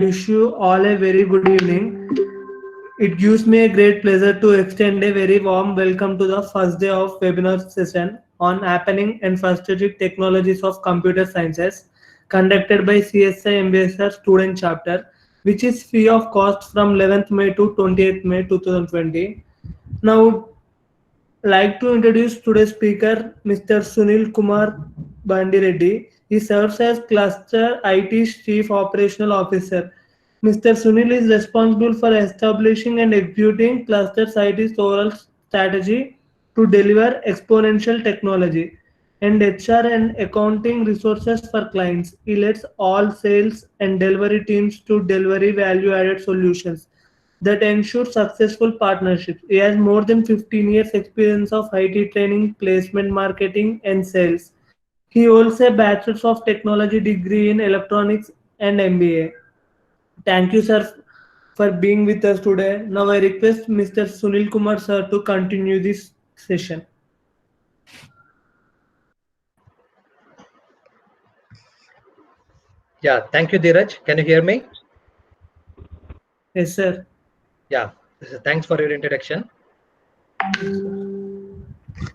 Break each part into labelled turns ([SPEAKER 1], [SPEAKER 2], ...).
[SPEAKER 1] wish you all a very good evening. It gives me a great pleasure to extend a very warm welcome to the first day of webinar session on happening and strategic technologies of computer sciences conducted by CSI MBSR student chapter, which is free of cost from 11th May to 28th May 2020. Now, like to introduce today's speaker, Mr. Sunil Kumar Bandireddy. He serves as Cluster IT's Chief Operational Officer. Mr. Sunil is responsible for establishing and executing Cluster IT's overall strategy to deliver exponential technology and HR and accounting resources for clients. He leads all sales and delivery teams to deliver value-added solutions that ensure successful partnerships. He has more than 15 years experience of IT training, placement marketing, and sales. He holds a Bachelor's of Technology degree in Electronics and MBA. Thank you, sir, for being with us today. Now I request Mr. Sunil Kumar, sir, to continue this session.
[SPEAKER 2] Yeah, thank you, Dheeraj. Can you hear me?
[SPEAKER 1] Yes, sir.
[SPEAKER 2] Yeah, thanks for your introduction.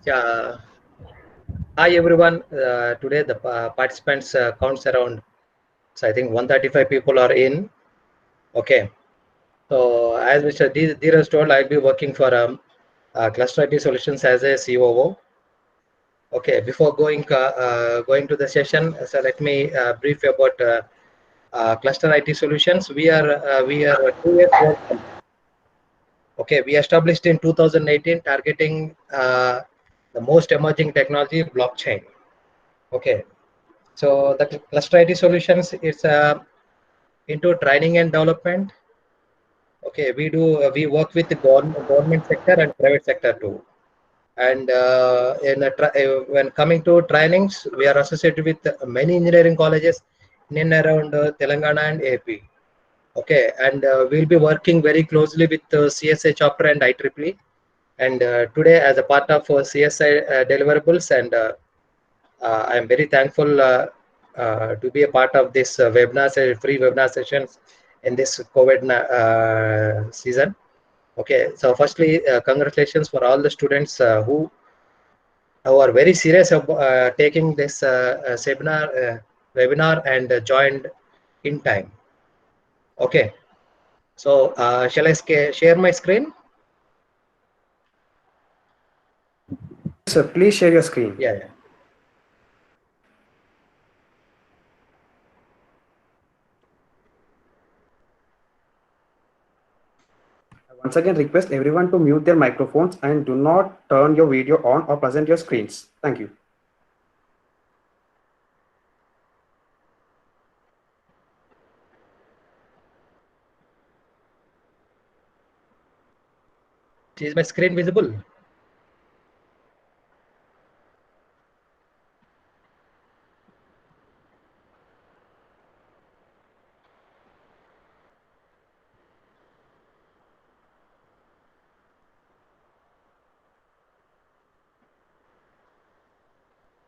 [SPEAKER 2] Yeah, hi everyone. Today the participants counts around, so I think 135 people are in. Okay, so as Mr. Dheeraj told, I'll be working for Cluster IT Solutions as a COO. Okay, before going to the session, so let me brief about Cluster IT Solutions. We are a 2 years old company. Okay, we established in 2018, targeting the most emerging technology, blockchain. Okay, so the Cluster IT Solutions is into training and development. Okay, we work with the government sector and private sector too. And when coming to trainings, we are associated with many engineering colleges in and around Telangana and AP. Okay, and we'll be working very closely with CSA chapter and IEEE. And today, as a part of CSI deliverables, and I am very thankful to be a part of this free webinar sessions in this COVID season. Okay, so firstly, congratulations for all the students who are very serious about taking this webinar and joined in time. Okay, so shall I share my screen?
[SPEAKER 3] Sir, please share your screen.
[SPEAKER 2] Yeah.
[SPEAKER 3] Once again, request everyone to mute their microphones and do not turn your video on or present your screens. Thank you.
[SPEAKER 2] Is my screen visible?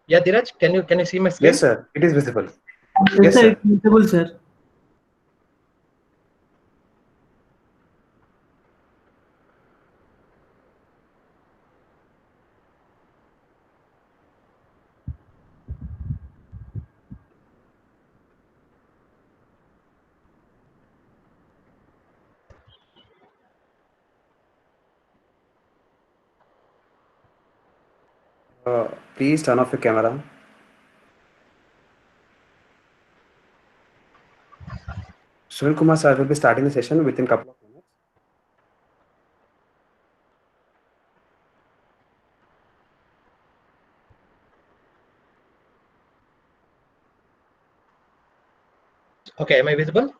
[SPEAKER 2] Yeah, Dheeraj, can you see my screen?
[SPEAKER 3] Yes, sir. It is visible.
[SPEAKER 1] Yes, sir. It's visible, sir.
[SPEAKER 3] Please turn off your camera. Sunil Kumar sir will be starting the session within a couple of minutes.
[SPEAKER 2] Okay, am I visible?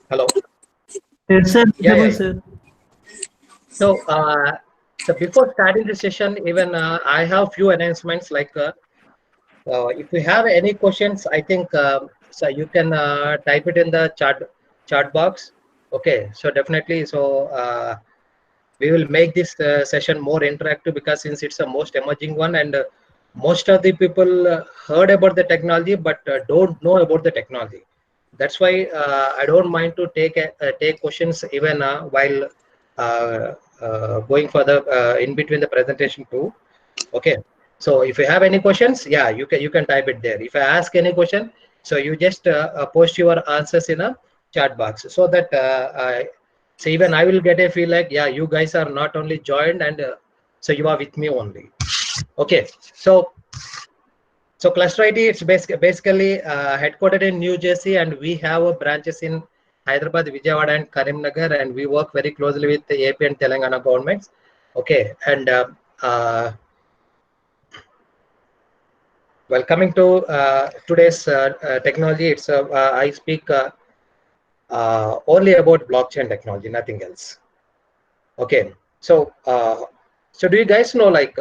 [SPEAKER 2] Hello.
[SPEAKER 1] Yes, sir.
[SPEAKER 2] Yeah.
[SPEAKER 1] Sir.
[SPEAKER 2] So, so before starting the session, even I have few announcements. Like, if you have any questions, I think so you can type it in the chat box. Okay. So definitely, so we will make this session more interactive, because since it's the most emerging one, and most of the people heard about the technology but don't know about the technology. That's why I don't mind to take questions even while going for the in between the presentation too. Okay, so if you have any questions, yeah, you can type it there. If I ask any question, so you just post your answers in a chat box, so that so even I will get a feel like, yeah, you guys are not only joined, and so you are with me only. Okay, so Cluster IT, it's basically headquartered in New Jersey, and we have branches in Hyderabad, Vijayawada, and Karimnagar, and we work very closely with the AP and Telangana governments. Okay, and well, coming to today's technology, it's I speak only about blockchain technology, nothing else. Okay, so so do you guys know, like,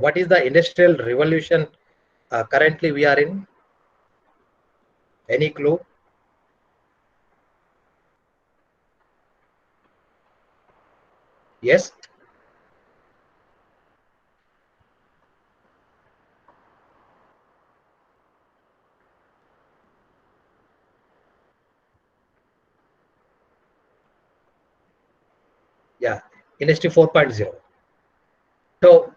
[SPEAKER 2] what is the industrial revolution currently we are in? Any clue? Yes. Yeah, Industry 4.0. So,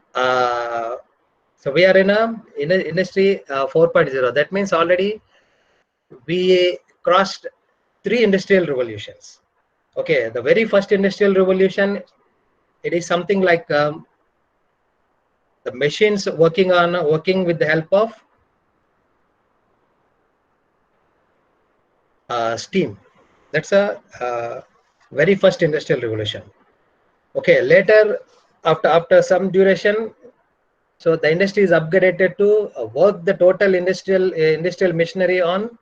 [SPEAKER 2] so we are in a Industry 4.0. That means already we crossed 3 industrial revolutions. Okay, the very first industrial revolution, it is something like the machines working with the help of steam. That's a very first industrial revolution. Okay, later, after some duration, so the industry is upgraded to work the total industrial machinery on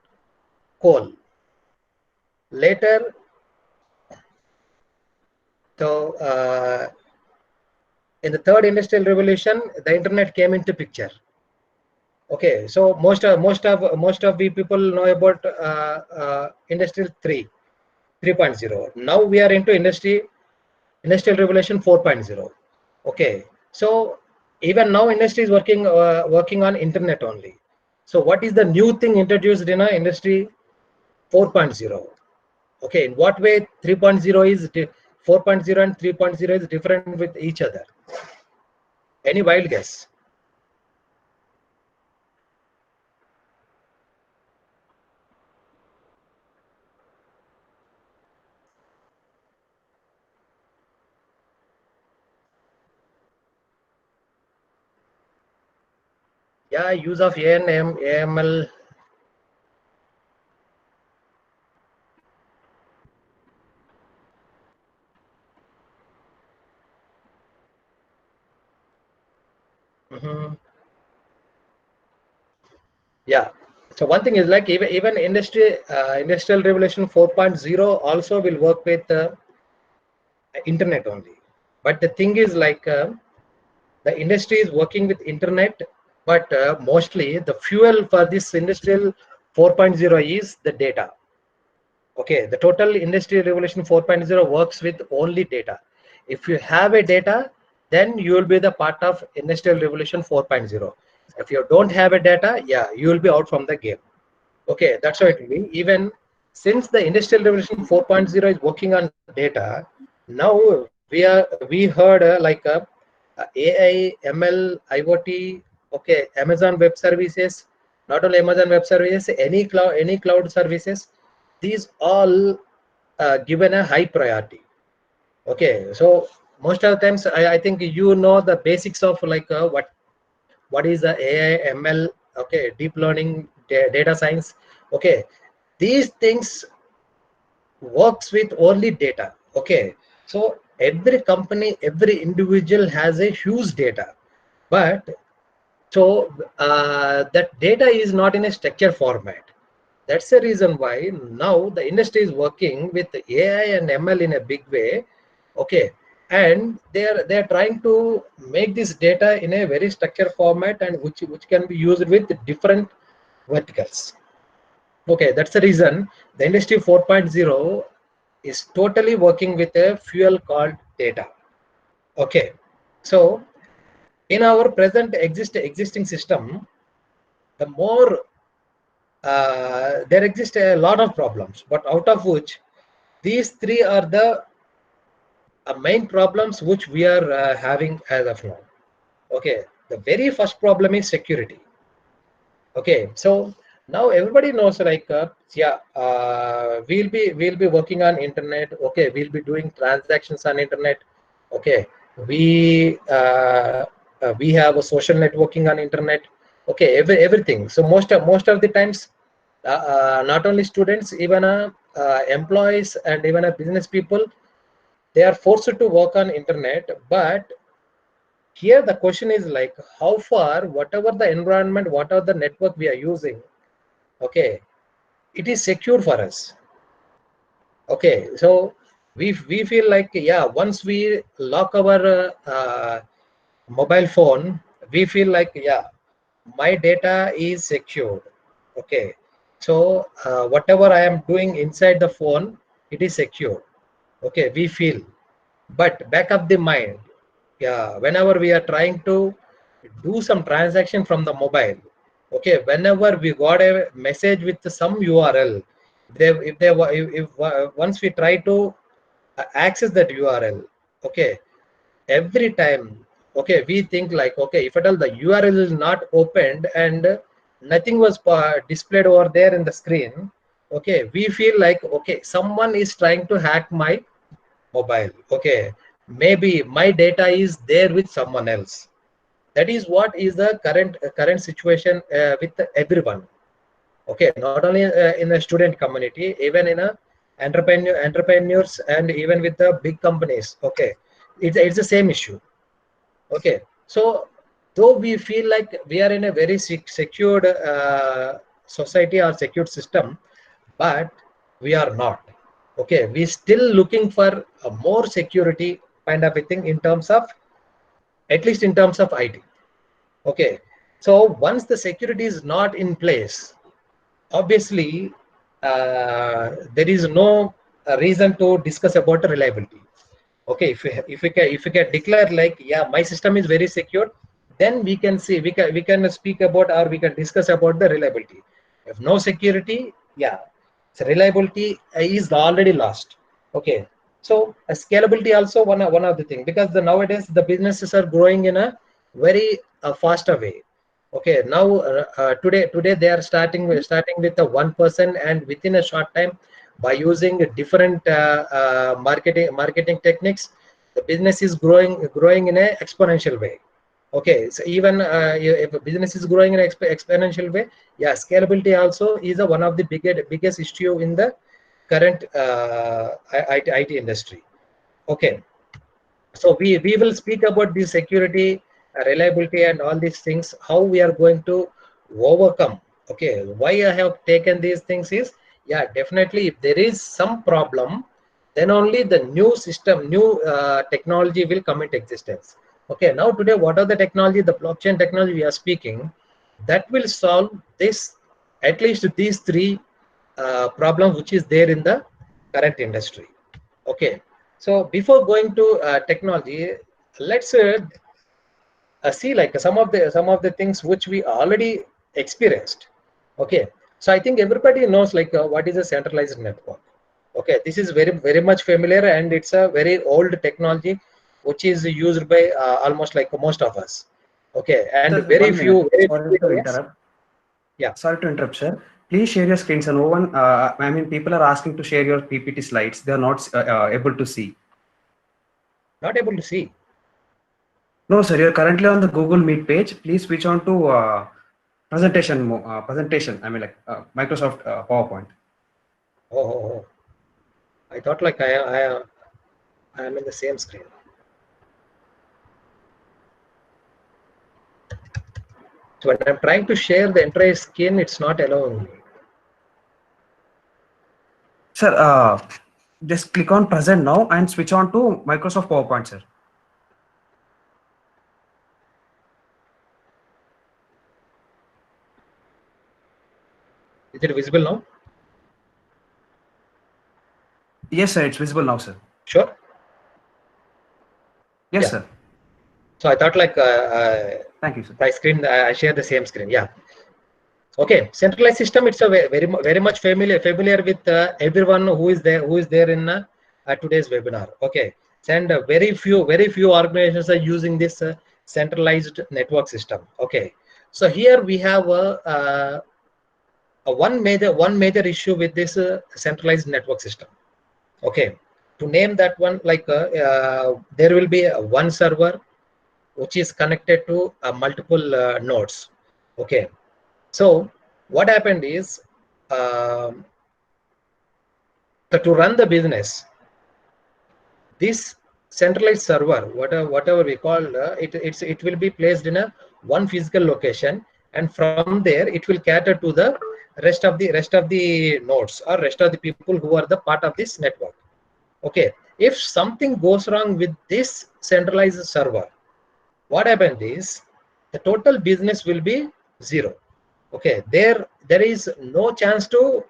[SPEAKER 2] coal. Later, so in the third industrial revolution, the internet came into picture. Okay, so most of the people know about industrial 3.0. Now we are into industrial revolution 4.0. Okay, so even now industry is working on internet only. So what is the new thing introduced in a industry 4.0? Okay, in what way 3.0 is 4.0 and 3.0 is different with each other? Any wild guess? Yeah, use of ANM, AML. Yeah. So one thing is, like, even industrial revolution 4.0 also will work with internet only. But the thing is, like, the industry is working with internet, but mostly the fuel for this industrial 4.0 is the data. Okay, the total industry revolution 4.0 works with only data. If you have a data, then you will be the part of industrial revolution 4.0. If you don't have a data, yeah, you will be out from the game. Okay, that's how it will be. Even since the industrial revolution 4.0 is working on data, now we heard like AI, ML, IoT, okay, Amazon Web Services, not only Amazon Web Services, any cloud services, these all given a high priority. Okay, so most of the times I think you know the basics of, like, what is the AI, ML, okay, deep learning, data science. Okay, these things works with only data. Okay, so every company, every individual has a huge data, but so that data is not in a structured format. That's the reason why now the industry is working with AI and ML in a big way. Okay, and they're trying to make this data in a very structured format, and which can be used with different verticals. Okay, that's the reason the industry 4.0 is totally working with a fuel called data. Okay, so in our present existing system, the more there exist a lot of problems, but out of which these three are the main problems which we are having as of now. Okay, the very first problem is security. Okay, so now everybody knows, like we'll be working on internet. Okay, we'll be doing transactions on internet. Okay, we have a social networking on internet. Okay, everything. So most of the times, not only students, even employees and even business people, they are forced to work on internet. But here the question is like, how far whatever the environment, whatever the network we are using, okay, it is secure for us. Okay, so we feel like, yeah, once we lock our mobile phone, we feel like, yeah, my data is secured. Okay, so whatever I am doing inside the phone, it is secure. Okay, we feel. But back of the mind, yeah, whenever we are trying to do some transaction from the mobile, okay, whenever we got a message with some URL, if once we try to access that URL, okay, every time, okay, we think like, okay, if at all the URL is not opened and nothing was displayed over there in the screen, okay, we feel like, okay, someone is trying to hack my mobile. Okay, maybe my data is there with someone else. That is what is the current situation with everyone. Okay, not only in the student community, even in a entrepreneurs, and even with the big companies. Okay, it's the same issue. Okay, so though we feel like we are in a very secured society or secured system, but we are not. Okay, we still looking for a more security kind of a thing in terms of, at least in terms of IT. Okay, so once the security is not in place, obviously there is no reason to discuss about the reliability. Okay, if we can declare like, yeah, my system is very secure, then we can see, we can speak about, or we can discuss about the reliability. If no security, yeah, so reliability is already lost. Okay, so scalability also one of the thing, because nowadays the businesses are growing in a very faster way. Okay, now today they are starting with a 1%, and within a short time, by using different marketing techniques, the business is growing in a exponential way. Okay, so even if a business is growing in an exponential way, yeah, scalability also is one of the biggest issue in the current IT industry. Okay, so we will speak about the security, reliability, and all these things, how we are going to overcome. Okay, why I have taken these things is, yeah, definitely if there is some problem, then only the new system, new technology will come into existence. Okay, now today, what are the technology, the blockchain technology we are speaking, that will solve this, at least these three problems which is there in the current industry. Okay, so before going to technology, let's see like some of the things which we already experienced. Okay, so I think everybody knows like what is a centralized network. Okay, this is very much familiar, and it's a very old technology which is used by almost like most of us. Okay, and
[SPEAKER 3] Sir,
[SPEAKER 2] very
[SPEAKER 3] 1 minute.
[SPEAKER 2] few, very
[SPEAKER 3] Sorry
[SPEAKER 2] few
[SPEAKER 3] to
[SPEAKER 2] areas.
[SPEAKER 3] interrupt.
[SPEAKER 2] Yeah,
[SPEAKER 3] Sorry to interrupt, sir. Please share your screen, sir. No one, I mean, people are asking to share your PPT slides. They are not able to see.
[SPEAKER 2] not able to see.
[SPEAKER 3] No, sir. You're currently on the Google Meet page. Please switch on to presentation. I mean, like Microsoft PowerPoint.
[SPEAKER 2] Oh. I thought like I am in the same screen. So when I'm trying to share the entire screen, it's not allowing me.
[SPEAKER 3] Sir, just click on present now and switch on to Microsoft PowerPoint, sir.
[SPEAKER 2] Is it visible now?
[SPEAKER 3] Yes, sir. It's visible now, sir.
[SPEAKER 2] Sure.
[SPEAKER 3] Yes,
[SPEAKER 2] Yeah.
[SPEAKER 3] sir.
[SPEAKER 2] So I thought like
[SPEAKER 3] Thank you, sir.
[SPEAKER 2] my screen, I share the same screen. Yeah. Okay. Centralized system. It's a very much familiar with everyone who is there in today's webinar. Okay. And very few organizations are using this centralized network system. Okay. So here we have one major issue with this centralized network system. Okay. To name that one, like there will be one server which is connected to multiple nodes. Okay. So what happened is to run the business, this centralized server, whatever we call it will be placed in a one physical location, and from there it will cater to the rest of the nodes or rest of the people who are the part of this network. Okay. If something goes wrong with this centralized server, what happens is the total business will be zero. Okay, there is no chance to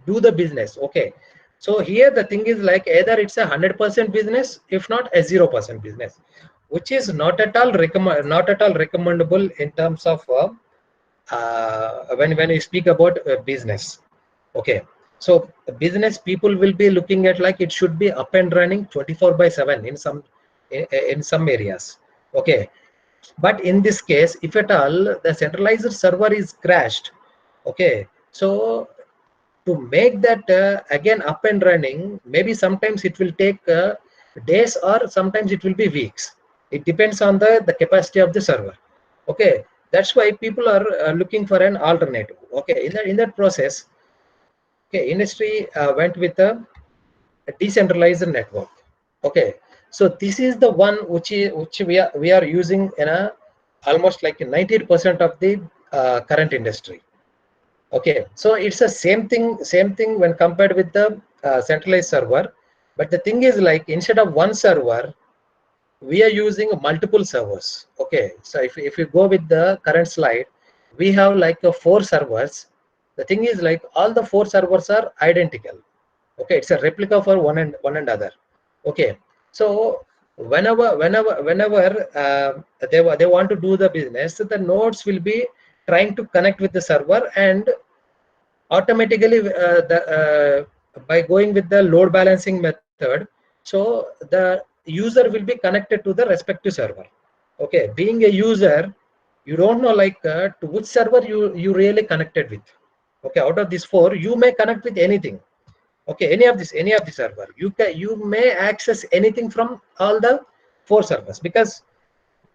[SPEAKER 2] do the business. Okay, so here the thing is like either it's 100% business, if not a 0% business, which is not at all recommendable in terms of when you speak about business. Okay, so business people will be looking at like it should be up and running 24/7 in some areas. Okay, but in this case, if at all the centralized server is crashed, okay, so to make that again up and running, maybe sometimes it will take days or sometimes it will be weeks. It depends on the capacity of the server. Okay, that's why people are looking for an alternative. Okay, in that process, okay, industry went with a decentralized network. Okay, so this is the one which we are using in a almost like 90% of the current industry. Okay, so it's the same thing when compared with the centralized server, but the thing is like instead of one server, we are using multiple servers. Okay, so if you go with the current slide, we have like 4 servers. The thing is like all the 4 servers are identical. Okay, it's a replica for one and other. Okay, so whenever they want to do the business, the nodes will be trying to connect with the server, and automatically by going with the load balancing method, so the user will be connected to the respective server. Okay, being a user, you don't know like to which server you really connected with. Okay, out of these 4 you may connect with anything. Okay, any of the server you may access anything from all the 4 servers, because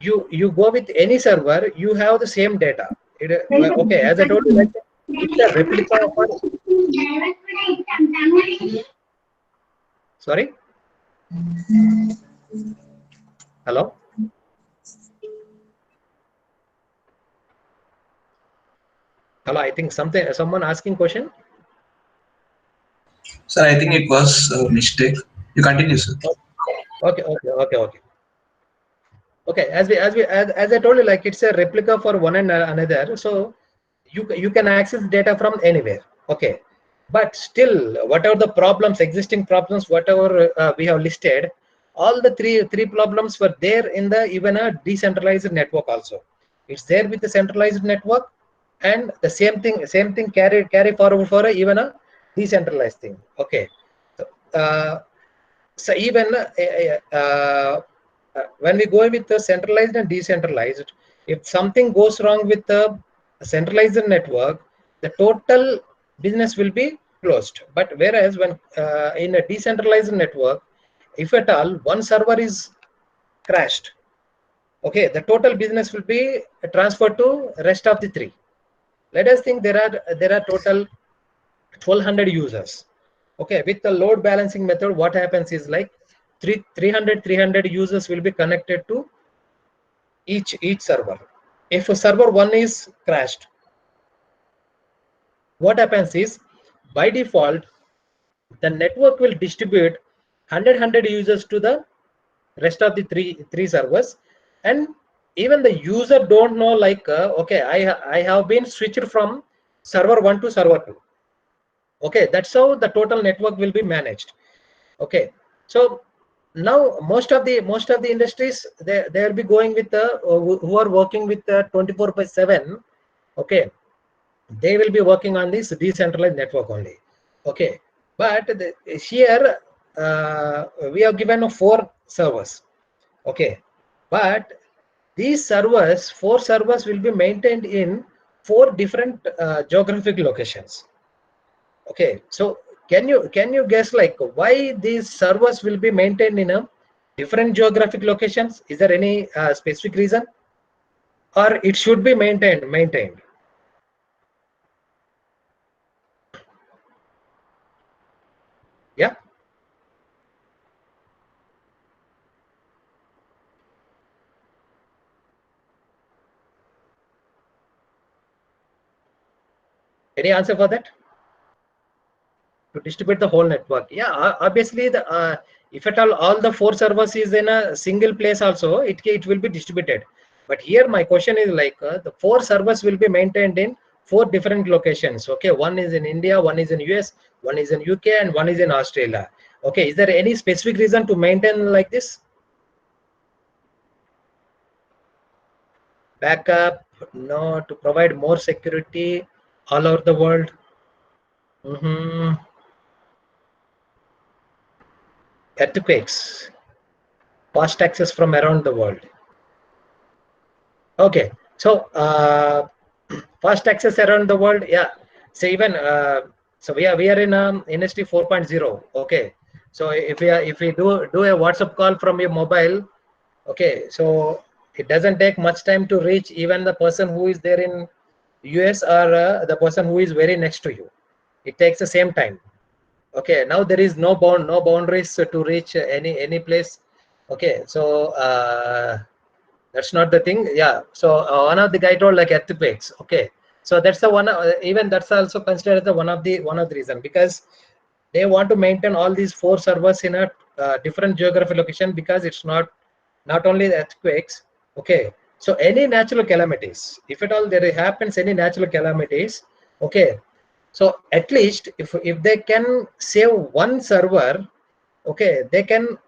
[SPEAKER 2] you go with any server, you have the same data. Okay, as I told you, like it's a replica of sorry, hello, I think someone asking question.
[SPEAKER 4] Sir, I think it was a mistake. You continue, sir.
[SPEAKER 2] Okay. Okay, as I told you, like it's a replica for one and another, so you can access data from anywhere. Okay, but still, whatever the problems, existing problems, whatever we have listed, all the three problems were there in the even a decentralized network also. It's there with the centralized network, and the same thing carry forward for even a decentralized thing. Okay, so even when we go with the centralized and decentralized, if something goes wrong with the centralized network, the total business will be closed. But whereas when in a decentralized network, if at all one server is crashed, okay, the total business will be transferred to rest of the 3. Let us think there are total 1200 users. Okay, with the load balancing method, what happens is like 300 users will be connected to each server. If a server 1 is crashed, what happens is by default the network will distribute 100 users to the rest of the three servers, and even the user don't know like okay, I have been switched from server 1 to server 2. Okay, that's how the total network will be managed. Okay, so now most of the industries, they will be going with the who are working with the 24/7. Okay, they will be working on this decentralized network only. Okay, but here we have given 4 servers. Okay, but these servers, 4 servers will be maintained in 4 different geographic locations. Okay, so can you guess like why these servers will be maintained in a different geographic locations? Is there any specific reason, or it should be maintained? Yeah. Any answer for that? To distribute the whole network. Yeah, obviously the if at all the 4 servers is in a single place also, it will be distributed. But here my question is like the 4 servers will be maintained in 4 different locations. Okay, one is in India, one is in US, one is in UK, and one is in Australia. Okay, is there any specific reason to maintain like this? Backup? No, to provide more security all over the world. Earthquakes, fast access from around the world. Okay, so fast access around the world. Yeah, so even so we are in industry 4.0. Okay, so if we do a WhatsApp call from your mobile, okay, so it doesn't take much time to reach even the person who is there in US, or the person who is very next to you. It takes the same time. Okay, now there is no boundaries to reach any place. Okay, so that's not the thing. Yeah, so one of the guy told like earthquakes. Okay, so that's the one. Even that's also considered as the one of the reason, because they want to maintain all these 4 servers in a different geographic location, because it's not only the earthquakes. Okay, so any natural calamities, if at all there happens any natural calamities, okay, so at least if they can save one server, okay, they can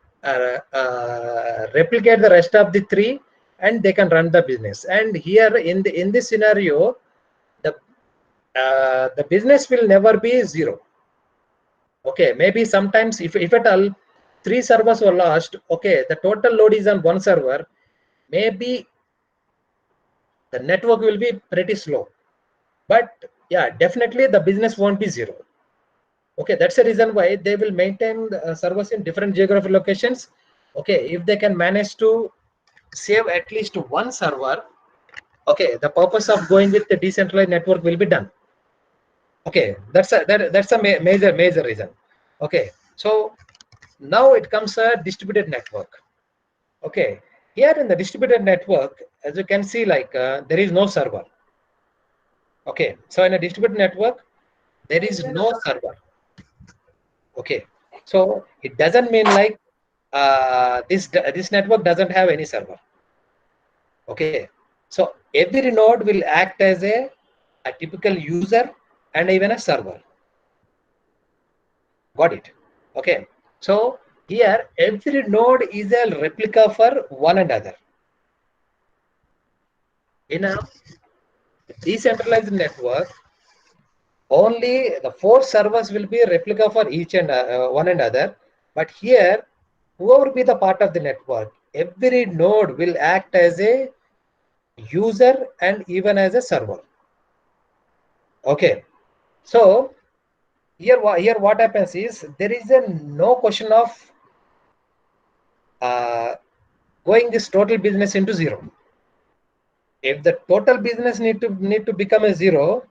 [SPEAKER 2] replicate the rest of the 3, and they can run the business. And here in this scenario, the business will never be 0. Okay, maybe sometimes if at all 3 servers were lost, okay, the total load is on one server, maybe the network will be pretty slow, but yeah, definitely the business won't be 0. Okay, that's the reason why they will maintain the servers in different geographic locations. Okay, if they can manage to save at least one server, okay, the purpose of going with the decentralized network will be done. Okay, that's a major reason. Okay, so now it comes a distributed network. Okay, here in the distributed network, as you can see, like there is no server. Okay, so in a distributed network, there is no server. Okay, so it doesn't mean like this network doesn't have any server. Okay, so every node will act as a typical user and even a server. Got it? Okay, so here every node is a replica for one another. In a decentralized network, only the 4 servers will be a replica for each and one another. But here, whoever be the part of the network, every node will act as a user and even as a server. Okay, so here what happens is there is no question of going this total business into 0. If the total business need to become a 0,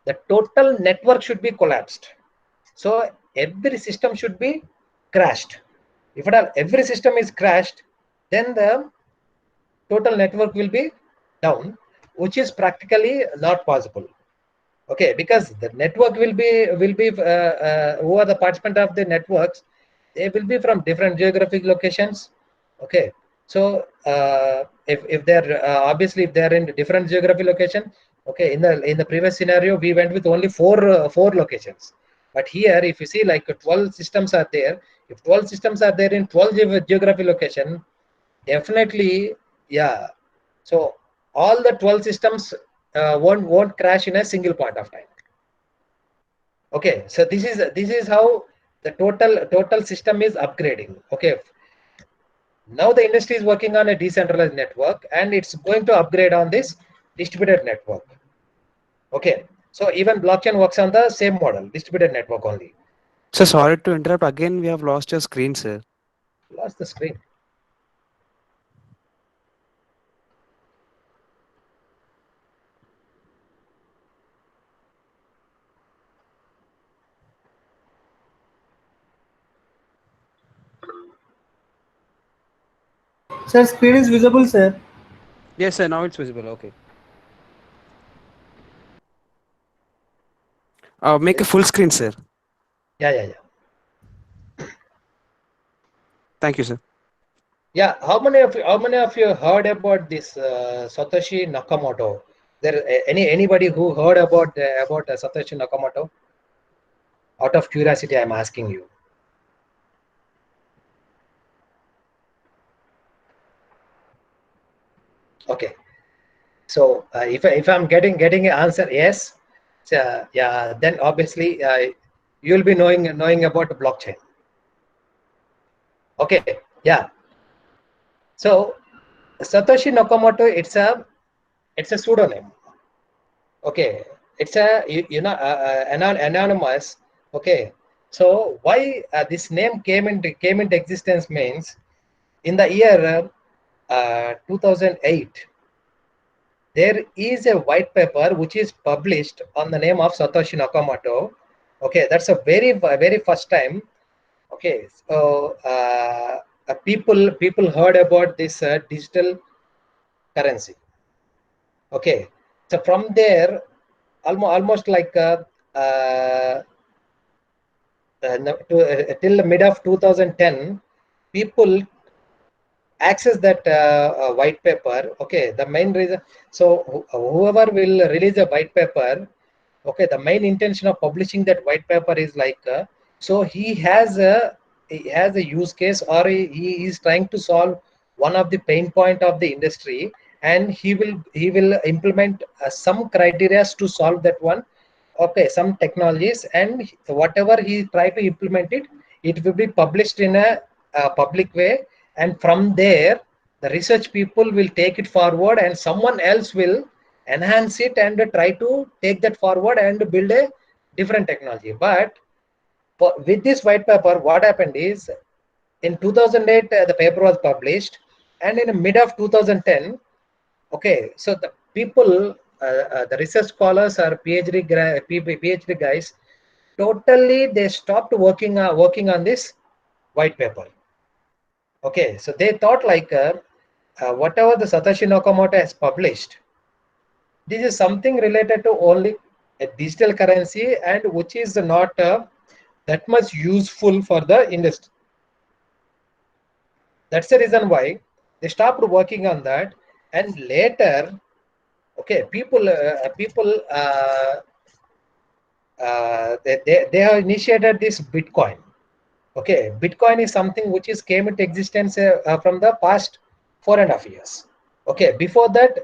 [SPEAKER 2] the total network should be collapsed. So every system should be crashed. If at all every system is crashed, then the total network will be down, which is practically not possible. Okay, because the network will be who are the participant of the networks, they will be from different geographic locations. Okay, so if they're obviously if they're in different geographic location, okay, in the previous scenario we went with only four locations, but here if you see like 12 systems are there, If 12 systems are there in 12 geography location, definitely, yeah. So all the 12 systems won't crash in a single point of time. Okay, so this is how the total system is upgrading. Okay, now the industry is working on a decentralized network, and it's going to upgrade on this distributed network. Okay, so even blockchain works on the same model, distributed network only.
[SPEAKER 3] Sir, sorry to interrupt. Again, we have lost your screen, sir.
[SPEAKER 2] Lost the screen.
[SPEAKER 1] Sir, screen is visible, sir.
[SPEAKER 3] Yes, sir. Now it's visible. Okay. Make a full screen, sir.
[SPEAKER 2] Yeah.
[SPEAKER 3] Thank you, sir.
[SPEAKER 2] Yeah, how many of you heard about this Satoshi Nakamoto? There anybody who heard about Satoshi Nakamoto? Out of curiosity, I'm asking you. Okay, so if I'm getting an answer yes, yeah, then obviously you'll be knowing about the blockchain. Okay, yeah. So Satoshi Nakamoto, it's a pseudonym. Okay, it's a anonymous. Okay, so why this name came into existence means in the year 2008 there is a white paper which is published on the name of Satoshi Nakamoto. Okay, that's a very first time. Okay, so people heard about this digital currency. Okay, so from there, almost like till mid of 2010, people access that white paper. Okay, the main reason. So whoever will release a white paper, okay, the main intention of publishing that white paper is like so he has a use case, or he is trying to solve one of the pain point of the industry, and he will implement some criteria to solve that one. Okay, some technologies, and whatever he try to implement it will be published in a public way, and from there the research people will take it forward, and someone else will enhance it and try to take that forward and build a different technology. But with this white paper, what happened is in 2008 the paper was published, and in the mid of 2010, okay, so the people, the research scholars or PhD guys, totally they stopped working on this white paper. Okay, so they thought like whatever the Satoshi Nakamoto has published, this is something related to only a digital currency, and which is not that much useful for the industry. That's the reason why they stopped working on that, and later, okay, people they have initiated this Bitcoin. Okay, Bitcoin is something which is came into existence from the past 4.5 years. Okay, before that,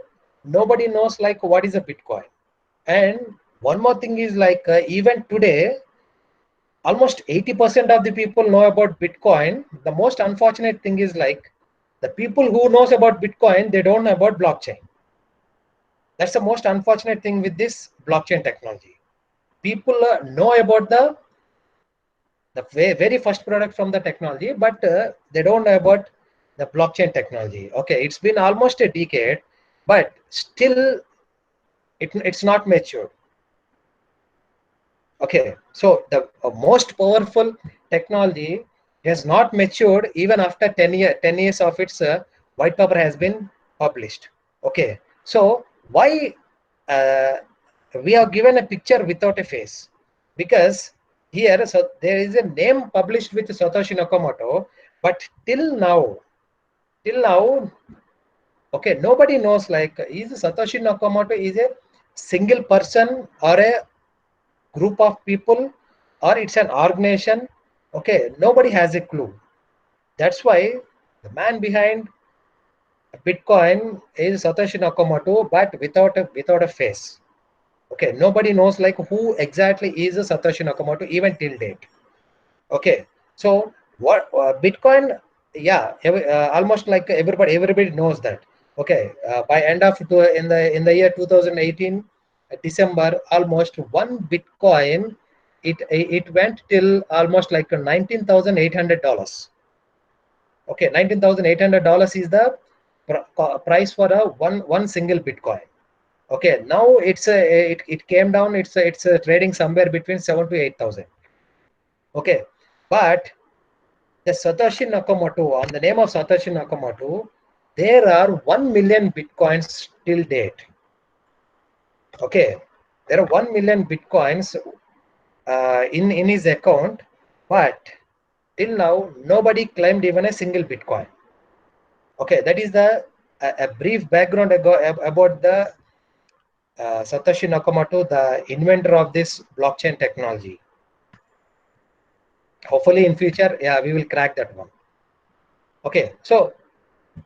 [SPEAKER 2] nobody knows like what is a Bitcoin. And one more thing is like even today, almost 80% of the people know about Bitcoin. The most unfortunate thing is like the people who knows about Bitcoin, they don't know about blockchain. That's the most unfortunate thing with this blockchain technology. People know about the very first product from the technology, but they don't know about the blockchain technology. Okay, it's been almost a decade, but still it's not mature. Okay, so the most powerful technology has not matured even after 10 years of its white paper has been published. Okay, so why we have given a picture without a face? Because here, so there is a name published with Satoshi Nakamoto, but till now, okay, nobody knows like is Satoshi Nakamoto is a single person or a group of people, or it's an organization, Okay, nobody has a clue. That's why the man behind Bitcoin is Satoshi Nakamoto, but without a face. Okay, nobody knows like who exactly is Satoshi Nakamoto even till date. Okay, so what Bitcoin? Yeah, almost like everybody knows that. Okay, by end of in the year 2018 December, almost one Bitcoin it went till almost like $19,800. Okay, $19,800 is the price for a one single Bitcoin. Okay, now it came down. It's trading somewhere between 7 to 8,000. Okay, but the Satoshi Nakamoto, on the name of Satoshi Nakamoto, there are 1 million Bitcoins till date. Okay, there are 1 million Bitcoins in his account, but till now nobody claimed even a single Bitcoin. Okay, that is a brief background about the Satoshi Nakamoto, the inventor of this blockchain technology. Hopefully in future, yeah, we will crack that one. Okay, so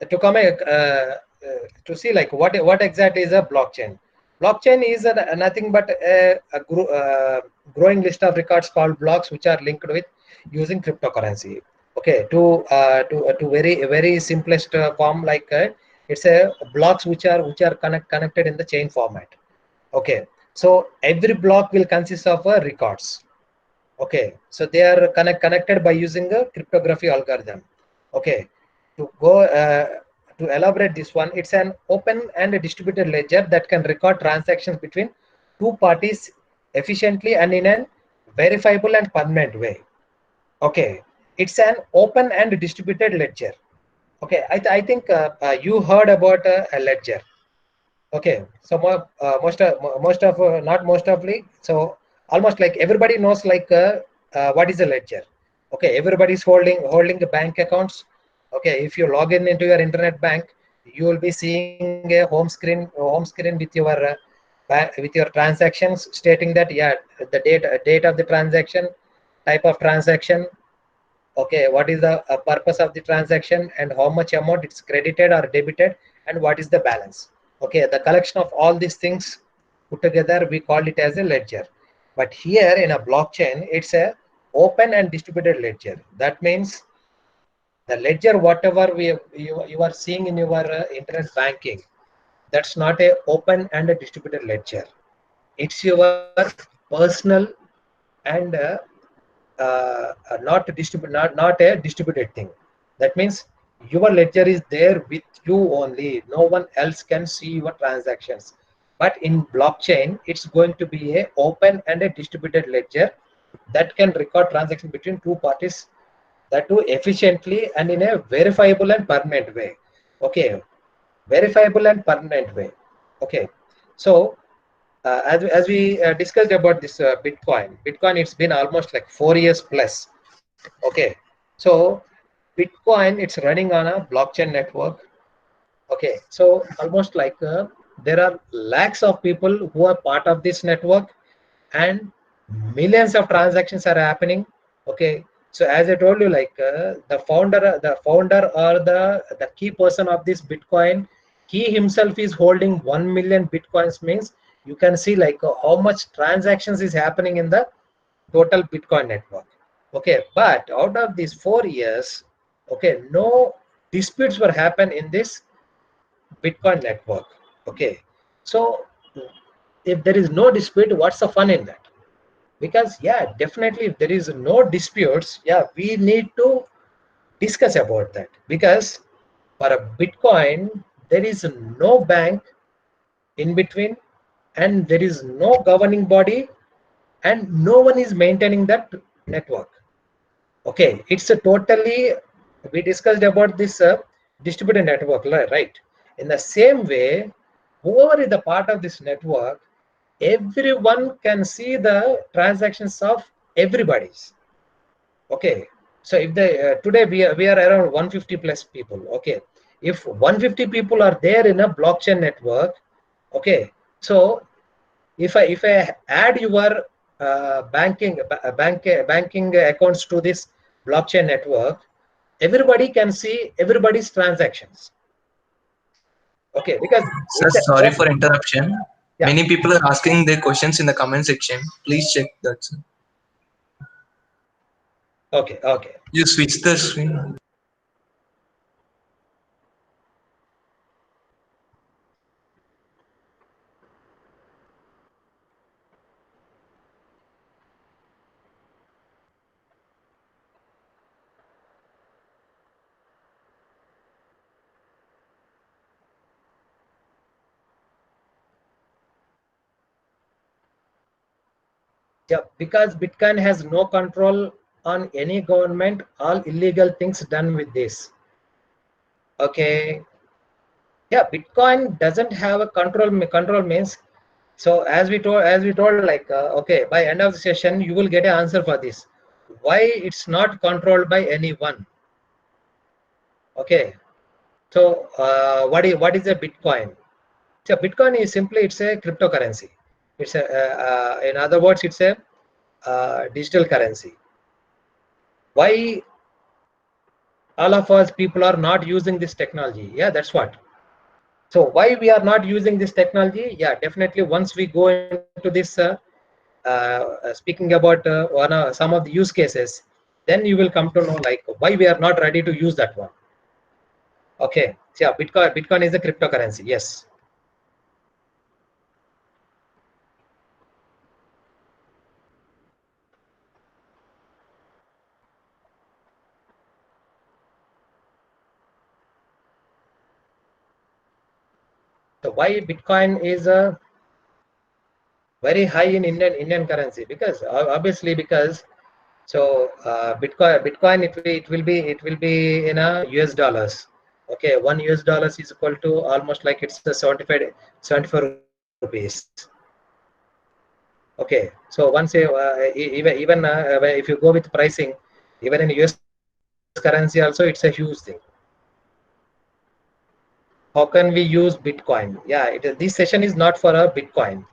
[SPEAKER 2] to come to see like what exactly is a blockchain. Blockchain is nothing but a growing list of records called blocks, which are linked with using cryptocurrency. Okay, to very simplest form, like it's a blocks which are connected in the chain format. Okay, so every block will consist of records. Okay, so they are connected by using a cryptography algorithm. Okay, to go to elaborate this one, it's an open and a distributed ledger that can record transactions between two parties efficiently and in a verifiable and permanent way. Okay, it's an open and distributed ledger. Okay, I think you heard about a ledger. Okay, so most of not most of like, so almost like everybody knows like what is a ledger. Okay, everybody's holding the bank accounts. Okay, if you log in into your internet bank, you will be seeing a home screen with your with your transactions stating that, yeah, the date of the transaction, type of transaction. Okay, what is the purpose of the transaction, and how much amount it's credited or debited, and what is the balance. Okay, the collection of all these things put together, we call it as a ledger. But here in a blockchain, it's a open and distributed ledger. That means the ledger, whatever you are seeing in your internet banking, that's not a open and a distributed ledger. It's your personal and not a distributed thing. That means your ledger is there with you only. No one else can see your transactions. But in blockchain, it's going to be a open and a distributed ledger that can record transactions between two parties, that too efficiently and in a verifiable and permanent way. Okay, verifiable and permanent way. Okay, so as we discussed about this Bitcoin, it's been almost like 4 years plus. Okay, so Bitcoin, it's running on a blockchain network. Okay, so almost like there are lakhs of people who are part of this network, and millions of transactions are happening. Okay, so as I told you, like the founder or the key person of this Bitcoin, he himself is holding 1 million Bitcoins. Means you can see like how much transactions is happening in the total Bitcoin network. Okay, but out of these 4 years, okay, no disputes were happen in this Bitcoin network. Okay, so if there is no dispute, what's the fun in that? Because yeah, definitely if there is no disputes, yeah, we need to discuss about that. Because for a Bitcoin, there is no bank in between, and there is no governing body, and no one is maintaining that network. Okay, it's a totally, we discussed about this distributed network, right? In the same way, whoever is the part of this network, everyone can see the transactions of everybody's. Okay, so if today we are around 150 plus people. Okay, if 150 people are there in a blockchain network, okay, so if I add your banking accounts to this blockchain network, everybody can see everybody's transactions. Okay, because
[SPEAKER 4] Sir,
[SPEAKER 2] it's a,
[SPEAKER 4] sorry for interruption.
[SPEAKER 2] yeah.
[SPEAKER 4] Many people are asking their questions in the comment section. Please check that, sir.
[SPEAKER 2] Okay, okay.
[SPEAKER 4] You switch the screen.
[SPEAKER 2] Yeah, because Bitcoin has no control on any government, all illegal things done with this. Okay. Yeah, Bitcoin doesn't have a control means. So as we told, like okay, by end of the session you will get an answer for this. Why it's not controlled by anyone? Okay. So what is a Bitcoin? So Bitcoin is simply it's a cryptocurrency. It's a in other words it's a digital currency. Why all of us people are not using this technology? Yeah, that's what. So why we are not using this technology? Yeah, definitely once we go into this speaking about some of the use cases, then you will come to know like why we are not ready to use that one. Okay, so yeah, Bitcoin is a cryptocurrency. Yes. So why Bitcoin is very high in Indian currency? Because obviously because so Bitcoin it will be in a US dollars. Okay, $1 is equal to almost like it's the 74 rupees. Okay, so once even if you go with pricing, even in US currency also it's a huge thing. How can we use Bitcoin? Yeah, this session is not for a Bitcoin.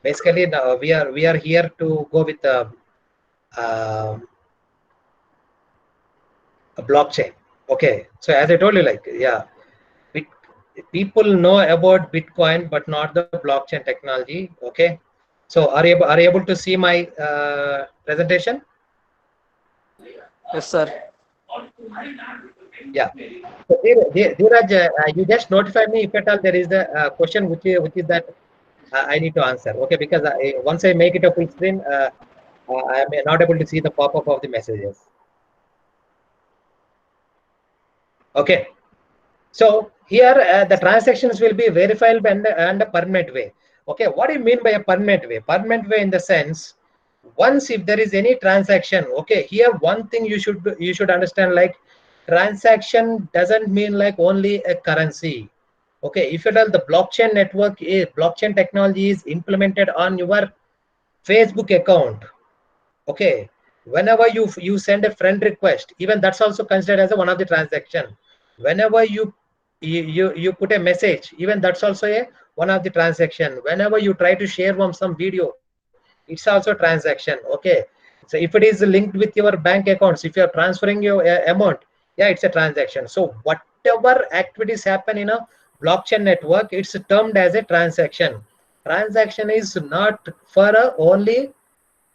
[SPEAKER 2] Basically, now we are here to go with uh, a blockchain. Okay, so as I told you, like yeah, Bit, people know about Bitcoin but not the blockchain technology. Okay, so are you able to see my presentation?
[SPEAKER 5] Yes, sir.
[SPEAKER 2] Yeah. So Dheeraj, you just notify me if at all there is the question which is that I need to answer. Okay, because once I make it a full screen, I am not able to see the pop-up of the messages. Okay. So here the transactions will be verified and a permanent way. Okay, what do you mean by a permanent way? Permanent way in the sense, once if there is any transaction, okay, here one thing you should understand, like transaction doesn't mean like only a currency. Okay, if at all the blockchain network is blockchain technology is implemented on your Facebook account, okay, whenever you send a friend request, even that's also considered as one of the transaction. Whenever you put a message, even that's also a one of the transaction. Whenever you try to share some video, it's also transaction. Okay, so if it is linked with your bank accounts, if you are transferring your amount, yeah, it's a transaction. So whatever activities happen in a blockchain network, it's termed as a transaction. Transaction is not for only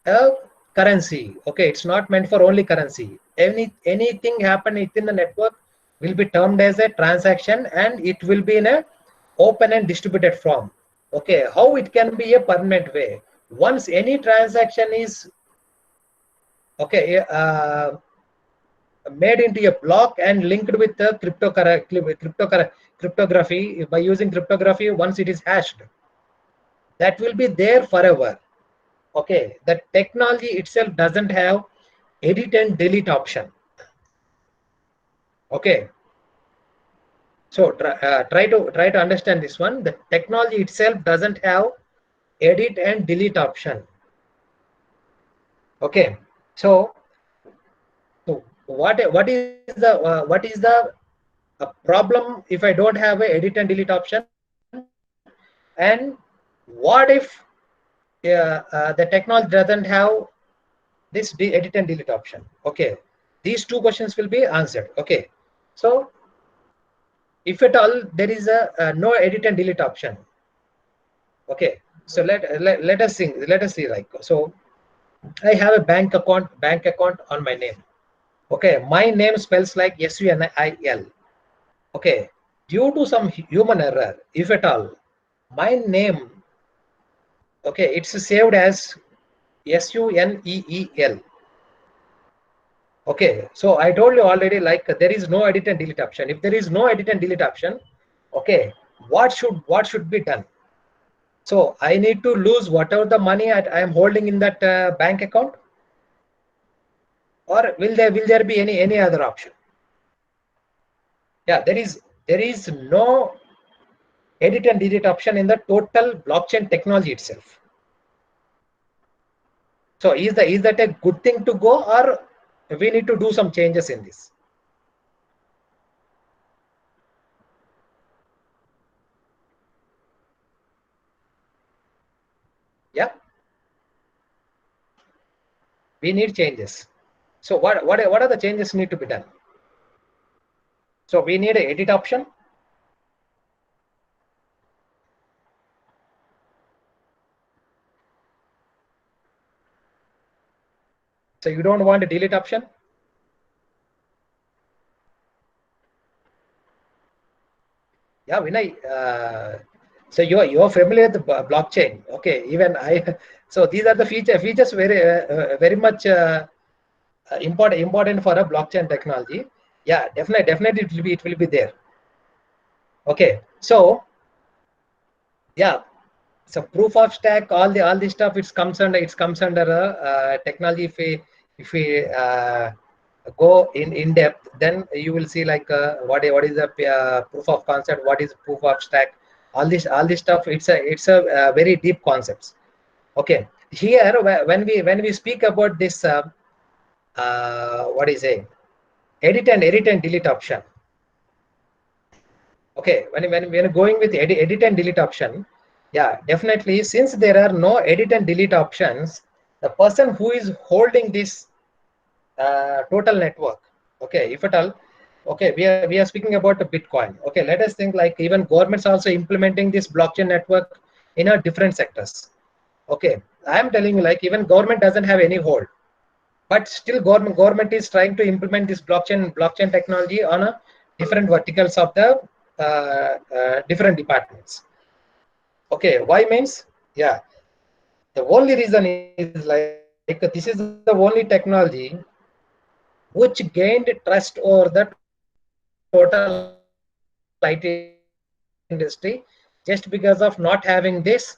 [SPEAKER 2] a currency. Okay, it's not meant for only currency. Anything happen within the network will be termed as a transaction, and it will be in a open and distributed form. Okay, how it can be a permanent way? Once any transaction is okay made into a block and linked with the cryptography, by using cryptography, once it is hashed, that will be there forever. Okay, the technology itself doesn't have edit and delete option. Okay, so try to understand this one. The technology itself doesn't have edit and delete option. Okay, so what is the problem if I don't have a edit and delete option? And what if the technology doesn't have this edit and delete option? Okay, these two questions will be answered. Okay, so if at all there is a no edit and delete option. Okay, so let us see, like, so I have a bank account on my name. Okay, my name spells like SUNIL. Okay, due to some human error, if at all my name, okay, it's saved as SUNEEL. Okay, so I told you already, like, there is no edit and delete option. If there is no edit and delete option, okay, what should be done? So I need to lose whatever the money I am holding in that bank account, or will there be any other option? Yeah, there is no edit and delete option in the total blockchain technology itself. So is that a good thing to go, or we need to do some changes in this? Yeah, we need changes. So what are the changes need to be done? So we need an edit option. So you don't want a delete option? Yeah, Vinay. So you're familiar with the blockchain, okay? Even I. So these are the features very much important for a blockchain technology. Yeah, definitely it will be there. Okay, so yeah, so proof of stake, all this stuff, it comes under technology. If we go in depth, then you will see, like, what is the proof of concept, what is proof of stake, all this stuff. It's a very deep concepts. Okay, here when we speak about this what is a edit and delete option. Okay, when going with edit and delete option, yeah, definitely, since there are no edit and delete options, the person who is holding this total network, okay, if at all, okay, we are speaking about the Bitcoin. Okay, let us think, like, even governments also implementing this blockchain network in a different sectors. Okay, I am telling you, like, even government doesn't have any hold, but still government is trying to implement this blockchain technology on a different verticals of the different departments. Okay, why means, yeah, the only reason is, like, this is the only technology which gained trust over the total IT industry, just because of not having this,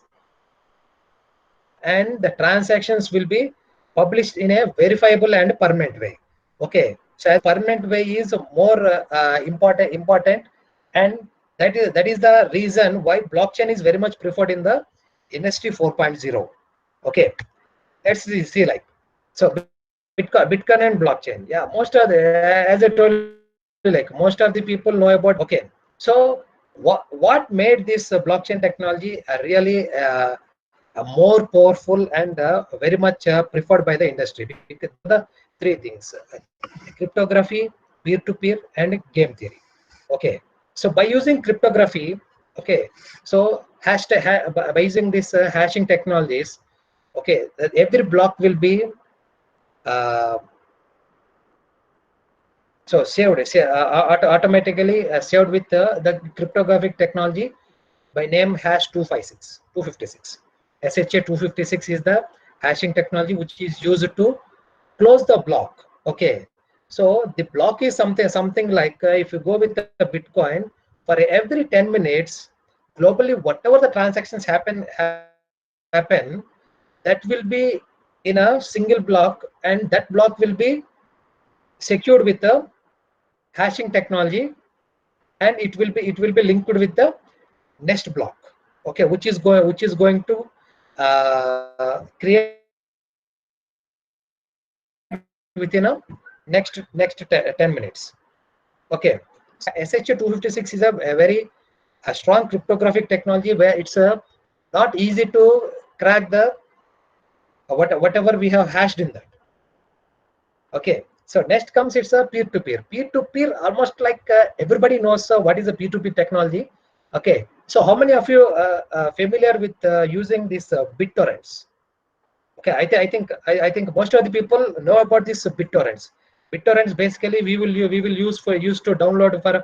[SPEAKER 2] and the transactions will be published in a verifiable and permanent way. Okay, so as permanent way is more important, and that is the reason why blockchain is very much preferred in the industry 4.0. Okay, let's see, like, so Bitcoin and blockchain. Yeah, most of the, as I told you, like, most of the people know about. Okay, so what made this blockchain technology really more powerful and very much preferred by the industry? Because the three things: cryptography, peer-to-peer, and game theory. Okay, so by using cryptography, okay, so by using this hashing technologies, okay, every block will be so automatically saved with the cryptographic technology by name hash 256. SHA 256 is the hashing technology which is used to close the block. Okay, so the block is something like, if you go with the Bitcoin, for every 10 minutes globally, whatever the transactions happen, that will be in a single block, and that block will be secured with the hashing technology, and it will be linked with the next block. Okay, which is going to create within a next 10 minutes. Okay, so SHA 256 is a very strong cryptographic technology, where it's not easy to crack the whatever we have hashed in that. Okay, So next comes it's a peer-to-peer. Peer-to-peer, almost like everybody knows what is a peer-to-peer technology. Okay, so how many of you familiar with using this BitTorrents? Okay, I think most of the people know about this BitTorrents. BitTorrents basically we will use to download for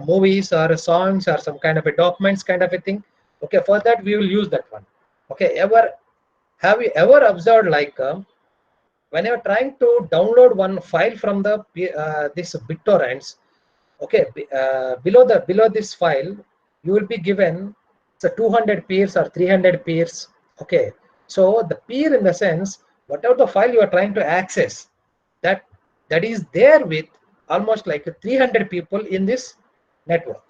[SPEAKER 2] movies or songs or some kind of a documents kind of a thing. Okay, for that we will use that one. Okay, have you ever observed like when you're trying to download one file from the this BitTorrents? Okay, below this file you will be given 200 peers or 300 peers. Okay, so the peer in the sense whatever the file you are trying to access, that is there with almost like 300 people in this network.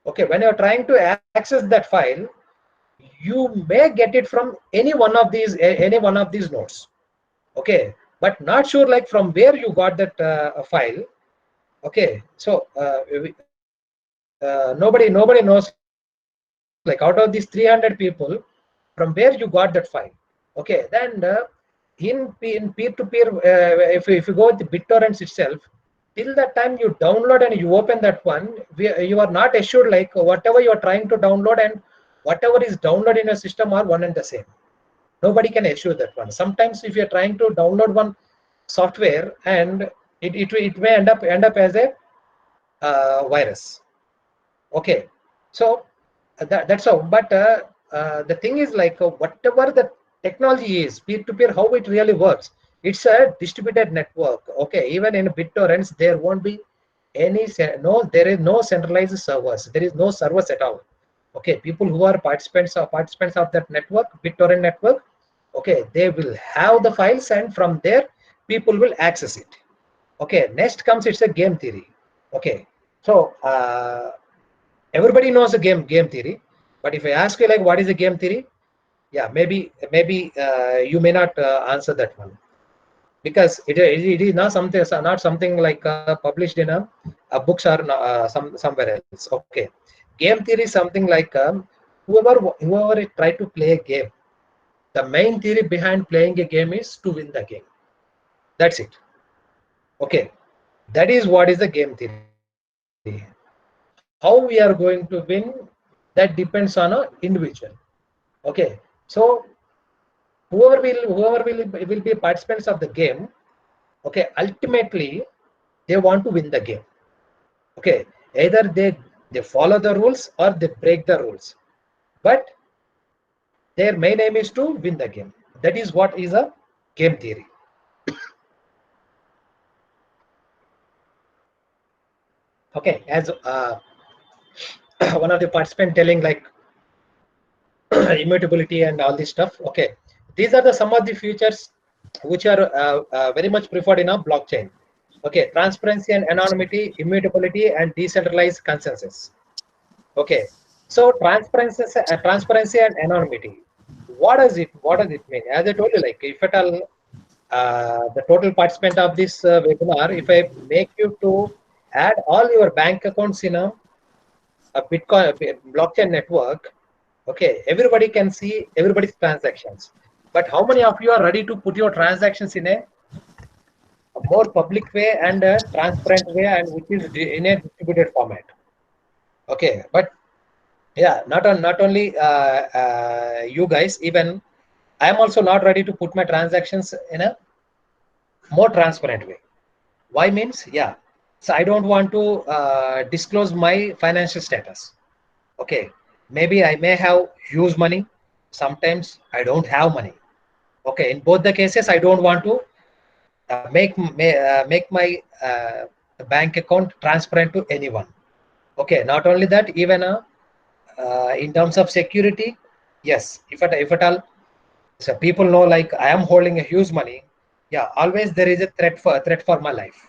[SPEAKER 2] Okay, when you are trying to access that file, you may get it from any one of these nodes. Okay, but not sure like from where you got that file. Okay, so nobody knows like out of these 300 people from where you got that file. Okay, then in peer-to-peer, if you go with the BitTorrents itself, till that time you download and you open that one, you are not assured like whatever you are trying to download and whatever is downloaded in your system are one and the same. Nobody can assure that one. Sometimes if you are trying to download one software and it may end up as a virus. Okay, so that's how. But the thing is like whatever the technology is, peer-to-peer, how it really works, it's a distributed network. Okay, even in BitTorrents there won't be there is no centralized servers. There is no servers at all. Okay, people who are participants of that network, BitTorrent network, okay, they will have the files and from there people will access it. Okay, next comes it's a game theory. Okay, so everybody knows the game theory, but if I ask you like what is a game theory, yeah, maybe you may not answer that one, because it is not something like published in a books or somewhere else. Okay, game theory is something like whoever try to play a game, the main theory behind playing a game is to win the game. That's it. Okay, that is what is the game theory. How we are going to win, that depends on an individual. Okay, so whoever will be participants of the game, okay, ultimately they want to win the game. Okay, either they follow the rules or they break the rules, but their main aim is to win the game. That is what is a game theory. Okay, as one of the participants telling like immutability and all this stuff. Okay, these are some of the features which are very much preferred in a blockchain. Okay, transparency and anonymity, immutability, and decentralized consensus. Okay, so transparency and anonymity. What does it mean? As I told you, like if at all the total participant of this webinar, if I make you to add all your bank accounts in a Bitcoin blockchain network, okay, everybody can see everybody's transactions. But how many of you are ready to put your transactions in a more public way and a transparent way, and which is in a distributed format? Okay, but yeah, not only you guys, even I am also not ready to put my transactions in a more transparent way. Why means, yeah, so I don't want to disclose my financial status. Okay, maybe I may have huge money, sometimes I don't have money. Okay, in both the cases I don't want to make my bank account transparent to anyone. Okay, not only that, even in terms of security, yes, if at all, so people know like I am holding a huge money, yeah, always there is a threat for my life.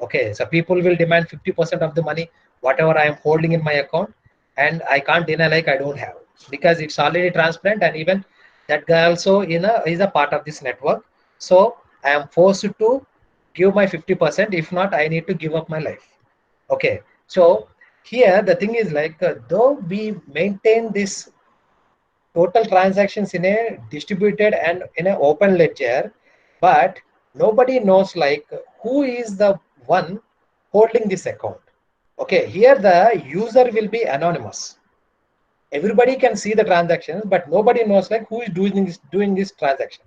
[SPEAKER 2] Okay, so people will demand 50% of the money whatever I am holding in my account, and I can't deny like I don't have, because it's already transparent, and even that guy also is a part of this network. So I am forced to give my 50%. If not, I need to give up my life. Okay, so here the thing is like though we maintain this total transactions in a distributed and in an open ledger, but nobody knows like who is the one holding this account. Okay, here the user will be anonymous. Everybody can see the transactions, but nobody knows like who is doing this transaction.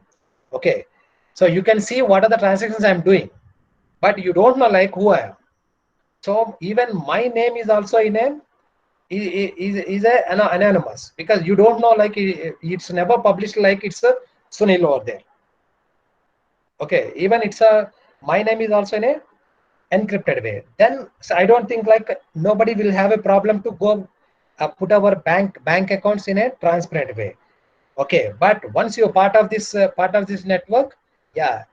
[SPEAKER 2] Okay, so you can see what are the transactions I'm doing, but you don't know like who I am. So even my name is also in a anonymous, because you don't know, like it's never published like it's a Sunil over there. Okay, even it's a my name is also in a encrypted way. Then so I don't think like nobody will have a problem to go put our bank accounts in a transparent way. Okay, but once you're part of this network, yeah,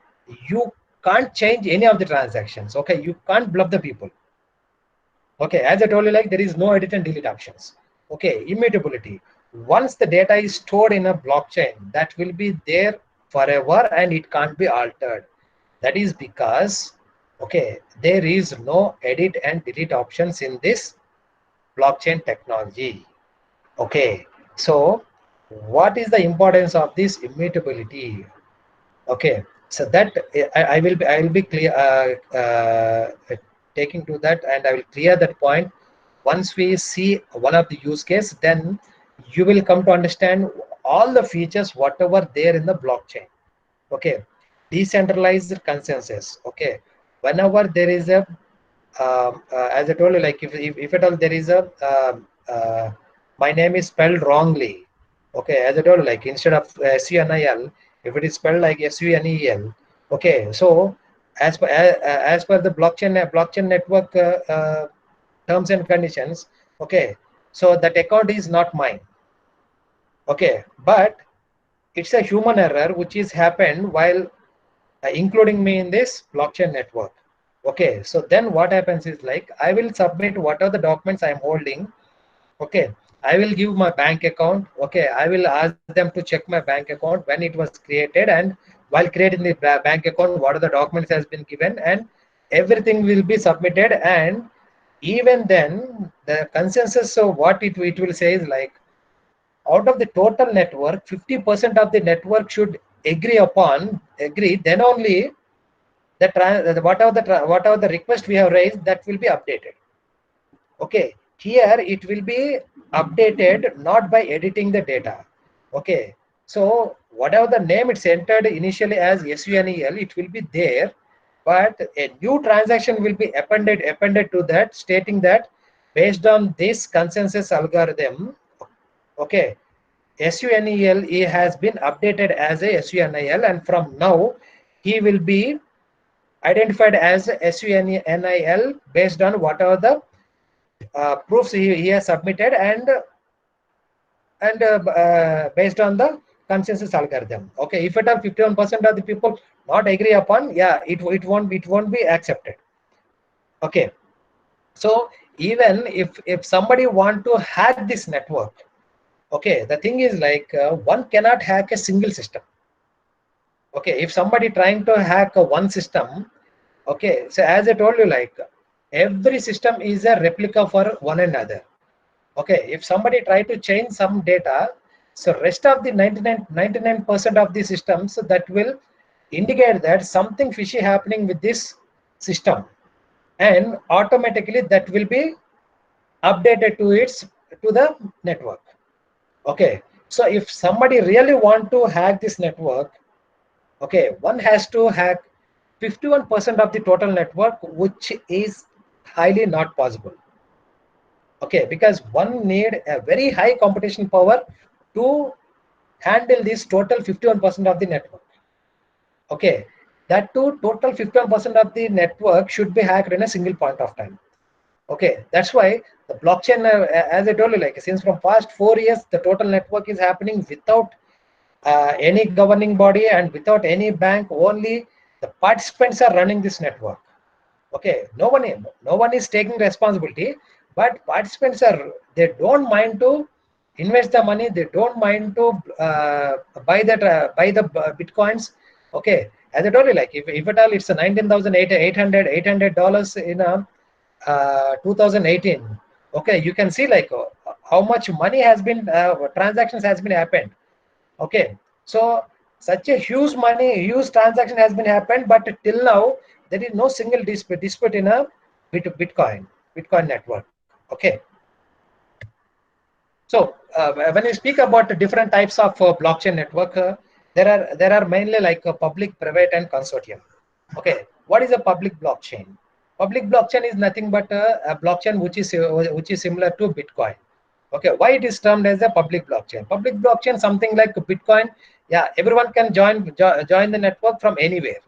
[SPEAKER 2] you can't change any of the transactions. Okay, you can't bluff the people. Okay, as I told you, like there is no edit and delete options. Okay, immutability. Once the data is stored in a blockchain, that will be there forever and it can't be altered. That is because, okay, there is no edit and delete options in this blockchain technology. Okay, so what is the importance of this immutability? Okay, so that I will be clear taking to that, and I will clear that point. Once we see one of the use case, then you will come to understand all the features whatever there in the blockchain. Okay, decentralized consensus. Okay, whenever there is a as I told you, like if at all there is a my name is spelled wrongly. Okay, as I told you, like instead of SUNIL, if it is spelled like SUNEL. Okay, so as per the blockchain network terms and conditions. Okay, so that account is not mine. Okay, but it's a human error which is happened while including me in this blockchain network. Okay, so then what happens is like I will submit what are the documents I am holding. Okay, I will give my bank account. Okay, I will ask them to check my bank account when it was created, and while creating the bank account, what are the documents has been given, and everything will be submitted. And even then the consensus, so what it will say is like out of the total network, 50% of the network should agree, then only whatever the request we have raised, that will be updated. Okay, here it will be updated not by editing the data. Okay, so whatever the name it's entered initially as SUNEL, it will be there, but a new transaction will be appended to that, stating that based on this consensus algorithm, okay, SUNEL he has been updated as a SUNIL, and from now he will be identified as SUNIL based on whatever the proofs he has submitted, and based on the consensus algorithm. Okay, if at all 51% of the people not agree upon, yeah, it won't be accepted. Okay, so even if somebody want to hack this network, okay, the thing is like one cannot hack a single system. Okay, if somebody trying to hack one system, okay, so as I told you, like every system is a replica for one another. Okay, if somebody try to change some data, so rest of the 99% of the systems, so that will indicate that something fishy happening with this system, and automatically that will be updated to the network. Okay, so if somebody really want to hack this network, okay, one has to hack 51% of the total network, which is highly not possible. Okay, because one need a very high computation power to handle this total 51% of the network. Okay, that too, total 51% of the network should be hacked in a single point of time. Okay, that's why the blockchain, as I told you, like since from past 4 years, the total network is happening without any governing body and without any bank. Only the participants are running this network. Okay, no one is taking responsibility, but participants they don't mind to invest the money, they don't mind to buy the bitcoins. Okay, as I told you, like if at all it's a $19,800 in a 2018. Okay, you can see like how much money has been transactions has been happened. Okay, so such a huge transaction has been happened, but till now there is no single dispute in a Bitcoin network. Okay. So when we speak about the different types of blockchain network, there are mainly like a public, private, and consortium. Okay, what is a public blockchain? Public blockchain is nothing but a blockchain which is similar to Bitcoin. Okay, why it is termed as a public blockchain? Public blockchain, something like Bitcoin. Yeah, everyone can join the network from anywhere.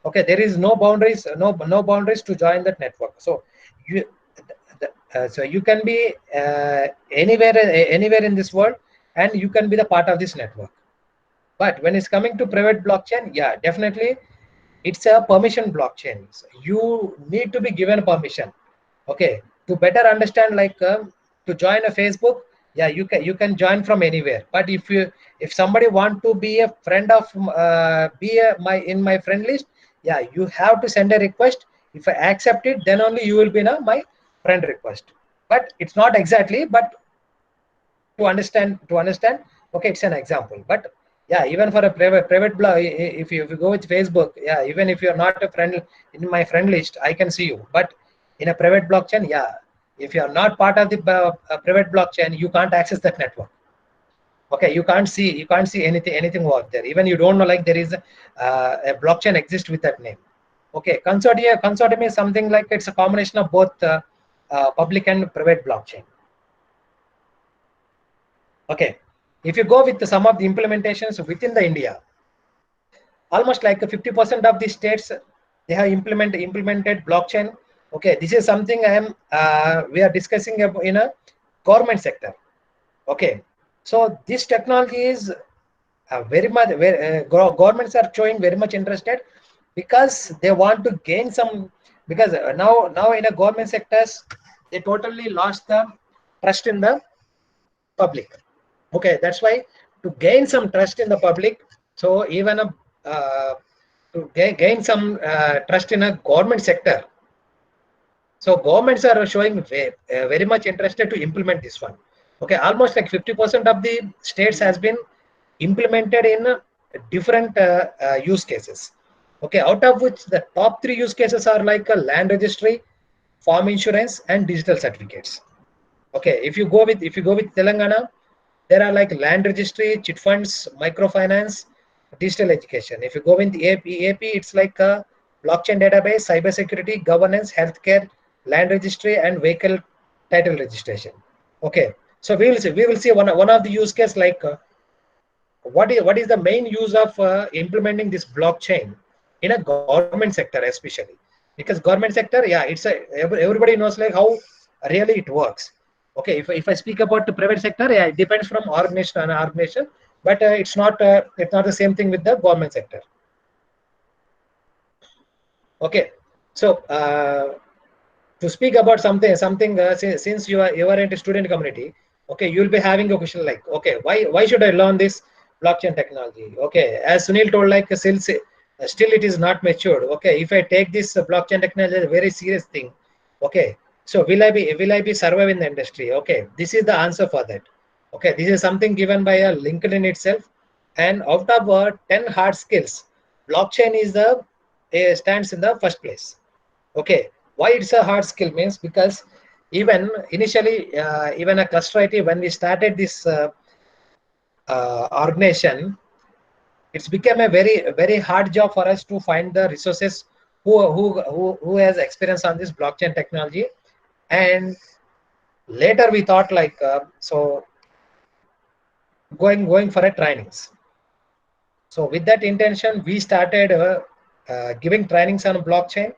[SPEAKER 2] Okay, there is no boundaries, no boundaries to join that network. So you so you can be anywhere in this world, and you can be the part of this network. But when it's coming to private blockchain, yeah, definitely it's a permission blockchain. So you need to be given permission. Okay, to better understand, like to join a Facebook, yeah, you can join from anywhere. But if somebody want to be a friend of in my friend list, yeah, you have to send a request. If I accept it, then only you will be in my friend request. But it's not exactly, but to understand, okay, it's an example. But yeah, even for a private blog, if you go with Facebook, yeah, even if you're not a friend in my friend list, I can see you. But in a private blockchain, yeah, if you are not part of the private blockchain, you can't access that network. Okay, you can't see anything out there. Even you don't know, like, there is a blockchain exists with that name. Okay, consortium is something like it's a combination of both public and private blockchain. Okay, if you go with some of the implementations within the India, almost like 50% of the states, they have implemented blockchain. Okay, this is something we are discussing in a government sector. Okay, so this technology is very much governments are showing very much interested, because they want to gain some, because now in a government sectors, they totally lost the trust in the public. Okay, that's why, to gain some trust in the public, so even to gain some trust in a government sector, so governments are showing very much interested to implement this one. Okay, almost like 50% of the states has been implemented in different use cases. Okay, out of which the top 3 use cases are like a land registry, farm insurance, and digital certificates. Okay, if you go with Telangana, there are like land registry, chit funds, microfinance, digital education. If you go with AP, it's like a blockchain database, cybersecurity, governance, healthcare, land registry, and vehicle title registration. Okay, so we will see one of the use case, like what is the main use of implementing this blockchain in a government sector, especially because government sector, yeah, it's everybody knows like how really it works. Okay, if I speak about the private sector, yeah, it depends from organization to organization, but it's not the same thing with the government sector. Okay, so to speak about something since you are into student community, okay, you'll be having a question like, okay, why should I learn this blockchain technology? Okay, as Sunil told, like still it is not matured. Okay, if I take this blockchain technology as a very serious thing, okay, so will I be survive in the industry? Okay, this is the answer for that. Okay, this is something given by a LinkedIn itself, and out of 10 hard skills, blockchain is stands in the first place. Okay, why it's a hard skill means, because even initially, even a cluster IT, when we started this organization, it's become a very hard job for us to find the resources who has experience on this blockchain technology. And later we thought like so going for a trainings. So with that intention, we started giving trainings on blockchain,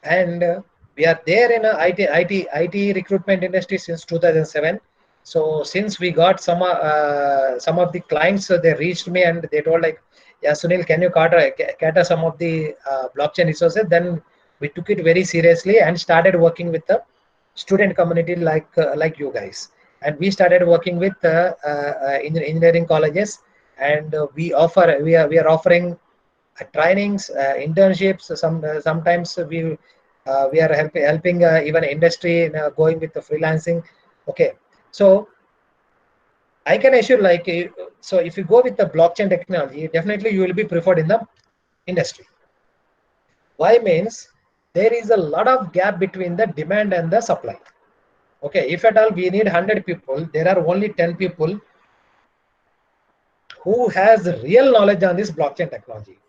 [SPEAKER 2] and we are there in a IT recruitment industry since 2007. So since we got some of the clients, they reached me and they told like, yeah, Sunil, can you cater some of the blockchain resources? Then we took it very seriously and started working with the student community like you guys. And we started working with engineering colleges, and we are offering trainings, internships. Sometimes we are helping even industry in, going with the freelancing. Okay, so I can assure like, so if you go with the blockchain technology, definitely you will be preferred in the industry. Why means there is a lot of gap between the demand and the supply. Okay, if at all we need 100 people, there are only 10 people who has real knowledge on this blockchain technology.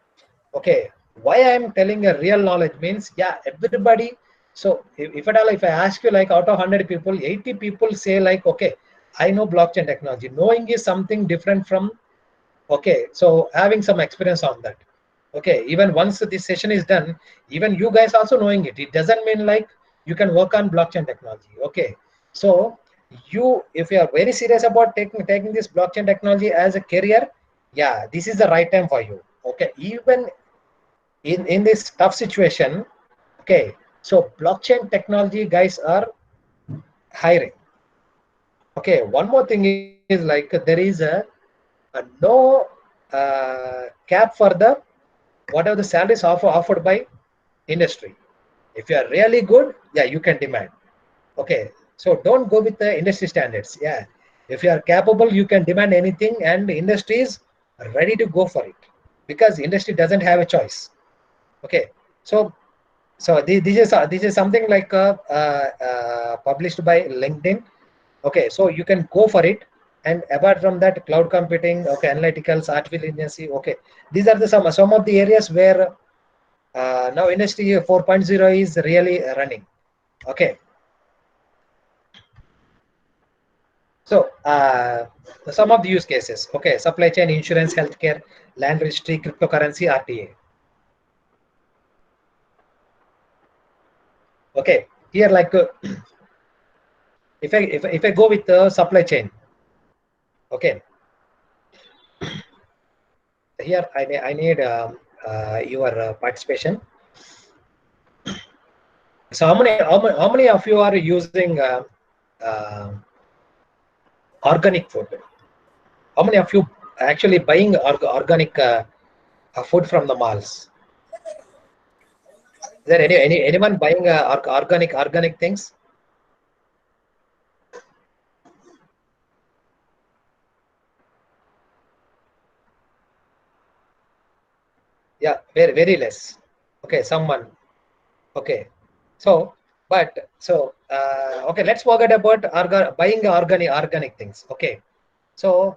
[SPEAKER 2] Okay, why I am telling a real knowledge means, yeah, everybody. So if at all, if I ask you like out of 100 people, 80 people say like, okay, I know blockchain technology. Knowing is something different from, okay, so having some experience on that. Okay, even once this session is done, even you guys also knowing it, it doesn't mean like you can work on blockchain technology. Okay, so you, if you are very serious about taking this blockchain technology as a career, yeah, this is the right time for you. Okay, even in this tough situation, okay, so blockchain technology guys are hiring. Okay, one more thing is like there is a no cap for the whatever the salaries offered by industry. If you are really good, yeah, you can demand. Okay, so don't go with the industry standards. Yeah, if you are capable, you can demand anything, and the industry is ready to go for it because industry doesn't have a choice. Okay, so this is something like published by LinkedIn. Okay, so you can go for it. And apart from that, cloud computing, okay, analyticals, artificial intelligence, okay, these are the some of the areas where now industry 4.0 is really running. Okay, so some of the use cases, okay, supply chain, insurance, healthcare, land registry, cryptocurrency, RTA. Okay, here like if I go with the supply chain, okay, here I need your participation. So how many of you are using uh, organic food? How many of you actually buying organic food from the malls? Is there anyone buying organic things? Yeah, very less. Okay, someone. Okay, so but so okay, let's forget about buying organic things. Okay, so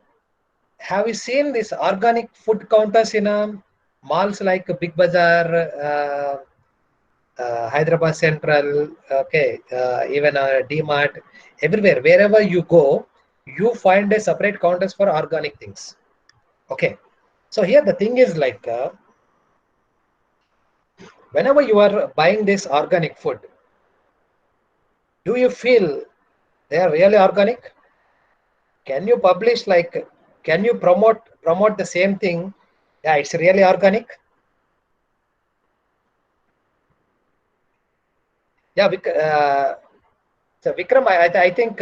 [SPEAKER 2] have you seen this organic food counters in malls like Big Bazaar, Hyderabad Central, okay, even D-Mart, everywhere, wherever you go, you find a separate counters for organic things. Okay, so here the thing is like whenever you are buying this organic food, do you feel they are really organic? Can you publish like, can you promote the same thing? Yeah, it's really organic. Yeah, so Vikram, I think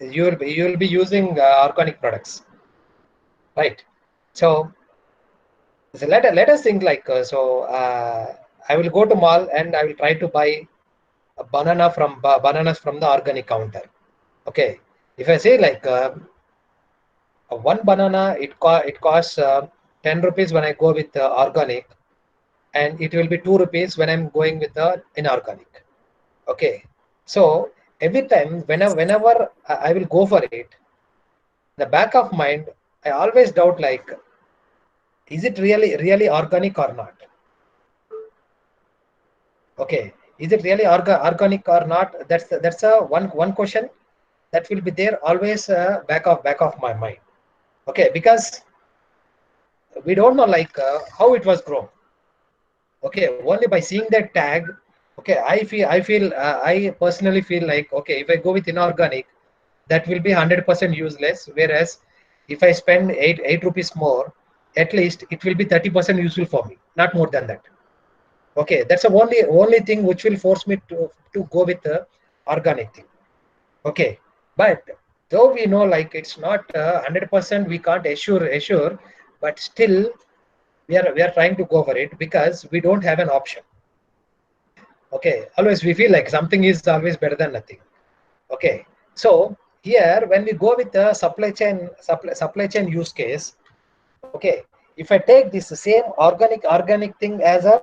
[SPEAKER 2] you will be using organic products, right? So, let us think like I will go to mall and I will try to buy a bananas from the organic counter. Okay, if I say like one banana, it costs 10 rupees when I go with organic, and it will be 2 rupees when I'm going with the inorganic. Okay, so every time whenever I will go for it, the back of mind, I always doubt like, is it really organic or not? Okay, is it really organic or not? That's a one question that will be there always back of my mind. Okay, because we don't know like how it was grown. Okay, only by seeing that tag. Okay, I personally feel like, okay, if I go with inorganic, that will be 100% useless, whereas if I spend 8 rupees more, at least it will be 30% useful for me, not more than that. Okay, that's the only thing which will force me to go with the organic thing. Okay, but though we know like it's not 100%, we can't assure, but still we are trying to go for it because we don't have an option. Okay, always we feel like something is always better than nothing. Okay, so here when we go with the supply chain use case, okay, if I take this same organic thing as a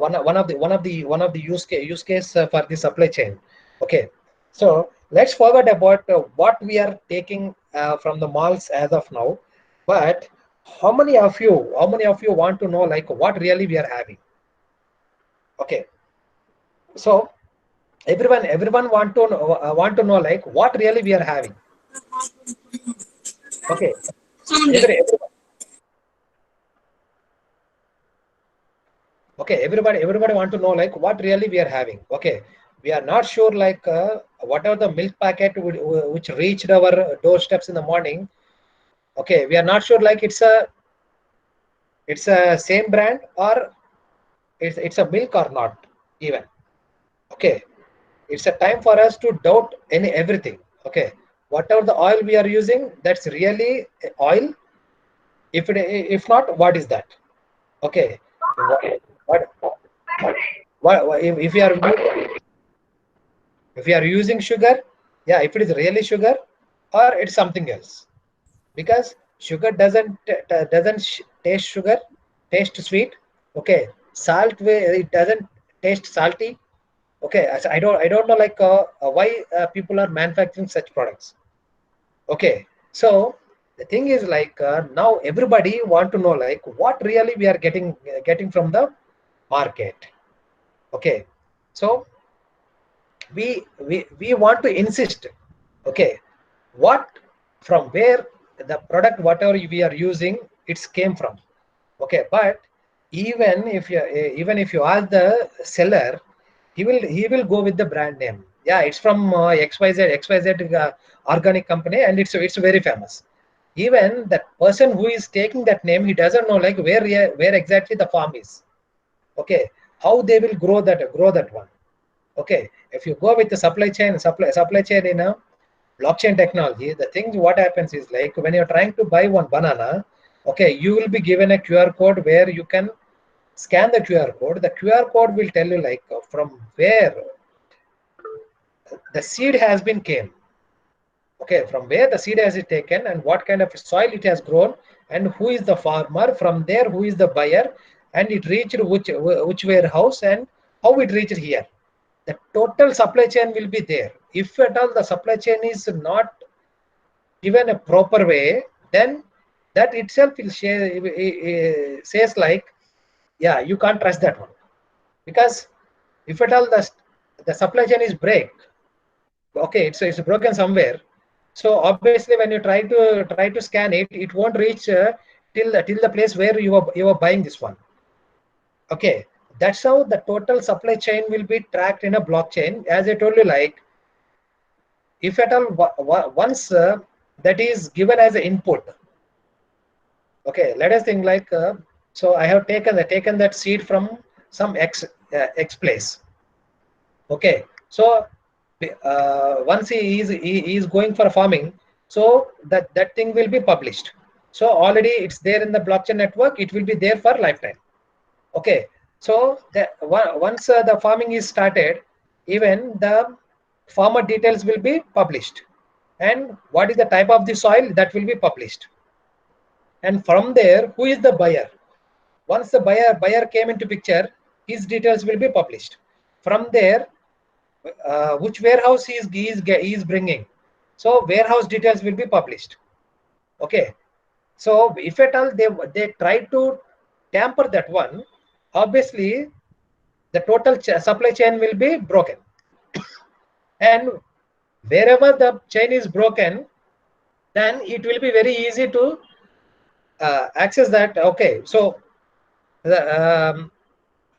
[SPEAKER 2] one of the use case for the supply chain. Okay, so let's forget about what we are taking from the malls as of now. But how many of you want to know like what really we are having? Okay, so everyone want to know like what really we are having. Okay, everyone. Okay, everybody want to know like what really we are having. Okay, we are not sure like whatever the milk packet which reached our doorsteps in the morning. Okay, we are not sure like it's a same brand or it's a milk or not even. Okay, it's a time for us to doubt everything. Okay, whatever the oil we are using, that's really oil. If not, what is that? Okay, what, if we are using sugar, yeah, if it is really sugar or it's something else, because sugar doesn't taste sugar, taste sweet. Okay, salt it doesn't taste salty. Okay, I don't know like why people are manufacturing such products. Okay, so the thing is like now everybody want to know like what really we are getting from the market. Okay, so we want to insist. Okay, what from where the product whatever we are using it's came from. Okay, but even if you ask the seller, he will go with the brand name. Yeah, it's from XYZ organic company, and it's very famous. Even that person who is taking that name, he doesn't know like where exactly the farm is. Okay, how they will grow that one. Okay, if you go with the supply chain in a blockchain technology, the thing what happens is like when you're trying to buy one banana, okay, you will be given a QR code where you can scan the QR code. The QR code will tell you like from where the seed has been came. Okay, from where the seed has been taken and what kind of soil it has grown and who is the farmer. From there, who is the buyer, and it reached which warehouse and how it reached here. The total supply chain will be there. If at all the supply chain is not given a proper way, then that itself will says like, yeah, you can't trust that one, because if at all the supply chain is break, okay, it's broken somewhere. So obviously when you try to scan it, it won't reach till the place where you are buying this one. Okay, that's how the total supply chain will be tracked in a blockchain. As I told you, like if at all once that is given as an input. Okay, let us think like so I have taken that seed from some x place. Okay, so once he is going for farming, so that thing will be published. So already it's there in the blockchain network, it will be there for lifetime. Okay, so once the farming is started, even the farmer details will be published, and what is the type of the soil that will be published. And from there, who is the buyer? Once the buyer came into picture, his details will be published. From there, which warehouse he is bringing, so warehouse details will be published. Okay, so if at all they try to tamper that one, obviously the total supply chain will be broken. And wherever the chain is broken, then it will be very easy to access that. Okay, so the,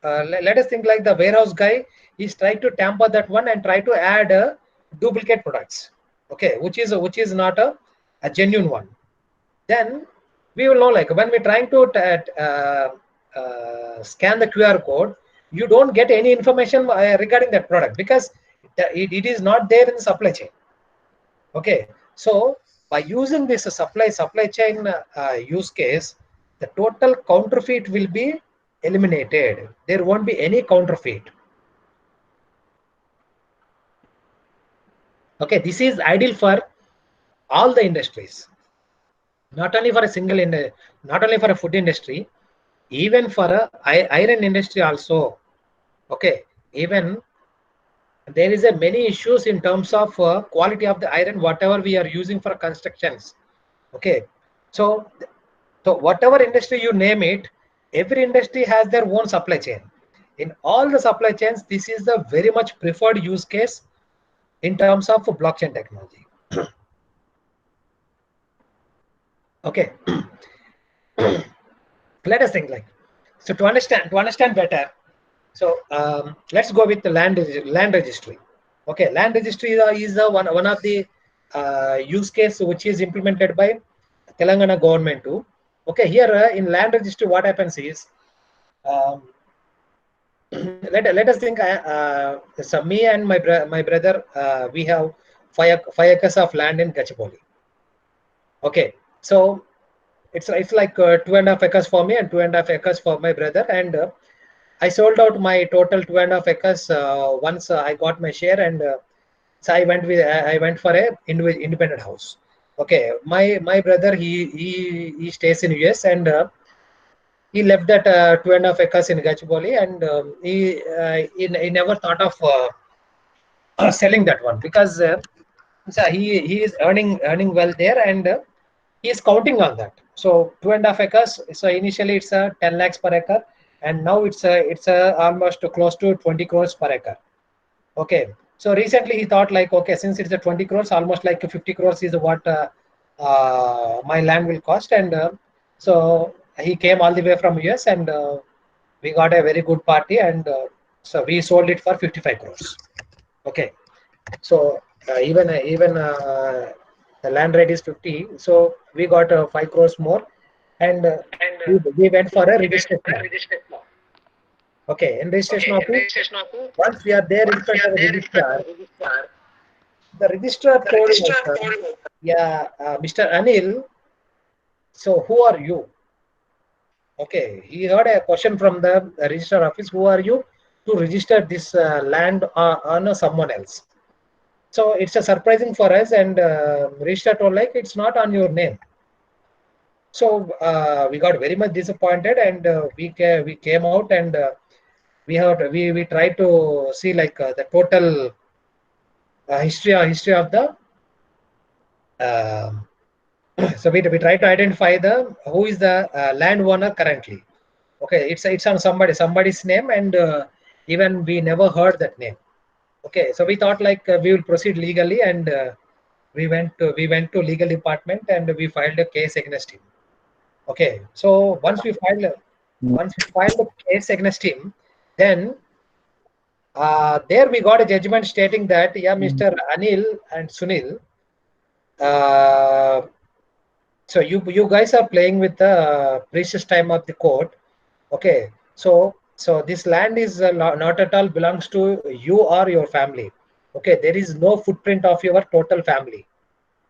[SPEAKER 2] let us think like the warehouse guy is trying to tamper that one and try to add duplicate products. Okay, which is not a genuine one. Then we will know like when we're trying to scan the QR code, you don't get any information regarding that product, because it is not there in the supply chain. Okay, so by using this supply chain use case, the total counterfeit will be eliminated. There won't be any counterfeit. Okay, this is ideal for all the industries. not only for a not only for a food industry, even for a iron industry also. Okay, even there is a many issues in terms of quality of the iron, whatever we are using for constructions. Okay, so whatever industry you name it, every industry has their own supply chain. In all the supply chains, this is the very much preferred use case in terms of blockchain technology. Okay, let us think like, so to understand better. So let's go with the land registry. Okay, land registry is one of the use case which is implemented by Telangana government too. Okay, here in land registry, what happens is, um, let us think. So me and my brother, we have 5 acres of land in Gachibowli. Okay, so it's like 2.5 acres for me and 2.5 acres for my brother, and I sold out my total 2.5 acres once I got my share, and so I went for a independent house. Okay, my brother, he stays in US, and he left that 2.5 acres in Gachibowli, and he never thought of selling that one, because so he is earning well there, and he is counting on that. So 2.5 acres. So initially it's a 10 lakhs per acre, and now it's a almost close to 20 crores per acre. Okay. So recently he thought like, okay, since it's a 20 crores, almost like 50 crores is what my land will cost, and so he came all the way from US, and we got a very good party, and so we sold it for 55 crores. Okay. So even the land rate is 50, so we got 5 crores more, and we went for a registration. Okay, in registration office, once we are there in front of the registrar, the registrar told us, yeah, Mr. Anil, so who are you? Okay, he heard a question from the registrar office, who are you to register this land on someone else? So it's a surprising for us, and registrar told like, it's not on your name. So we got very much disappointed, and we came out, and we tried to see like the total history of the um so we try to identify the who is the landowner currently. Okay, it's on somebody's name, and even we never heard that name. Okay, so we thought like we will proceed legally, and we went to legal department, and we filed a case against him. Okay, so once we filed the case against him, then there we got a judgment stating that, yeah, Mr. Anil and Sunil, uh, so you guys are playing with the precious time of the court. Okay, so this land is not at all belongs to you or your family. Okay, there is no footprint of your total family.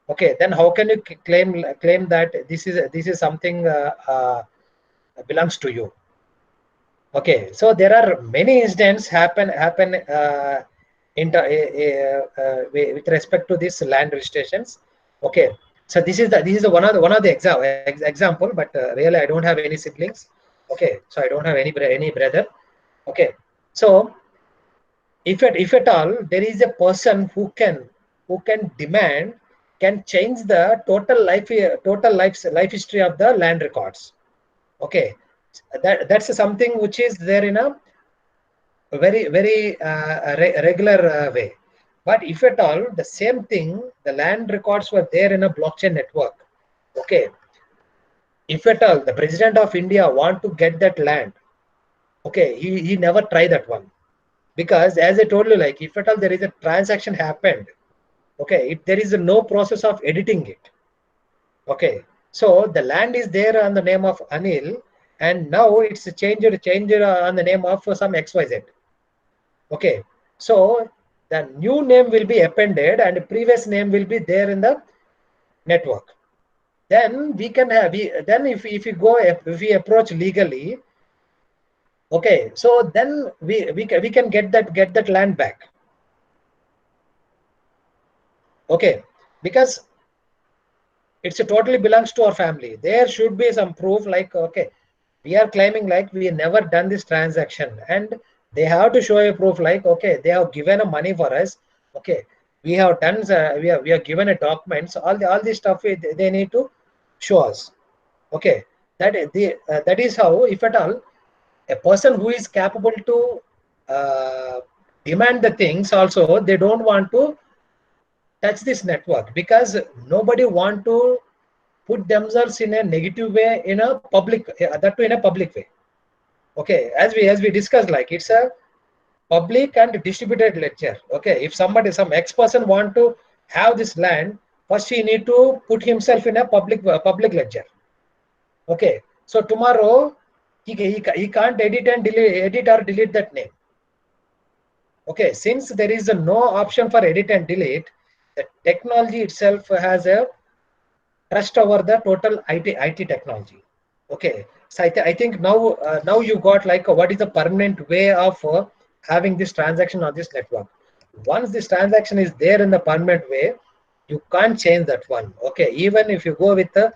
[SPEAKER 2] Okay, then how can you claim that this is something belongs to you? Okay, so there are many incidents happen with respect to this land registrations. Okay, so this is the one of the example, but really I don't have any siblings. Okay, so I don't have any brother. Okay, so if at all there is a person who can demand, can change the life history of the land records. Okay, that's something which is there in a very regular way. But if at all the same thing, the land records were there in a blockchain network. Okay, if at all the president of India want to get that land, okay, he never try that one, because as I told you, like, if at all there is a transaction happened, okay, there is no process of editing it. Okay, so the land is there on the name of Anil, and now it's changed on the name of some XYZ. Okay, so the new name will be appended, and the previous name will be there in the network. Then we can have then if we approach legally, okay, so then we can get that land back. Okay, because it's totally belongs to our family. There should be some proof like, okay, we are claiming like we never done this transaction, and they have to show a proof like, okay, they have given a money for us. Okay, we have done, we have given a documents, all this stuff they need to show us. Okay, that is how, if at all, a person who is capable to demand the things also, they don't want to touch this network, because nobody want to put themselves in a negative way in a public, that too in a public way. Okay, as we discussed, like it's a public and distributed ledger. Okay, if some X person want to have this land, first he need to put himself in a public ledger. Okay, so tomorrow he can't edit or delete that name. Okay, since there is no option for edit and delete, the technology itself has a trust over the total IT technology. Okay, so I think now you got like what is the permanent way of having this transaction on this network. Once this transaction is there in the permanent way, you can't change that one. Okay, even if you go with the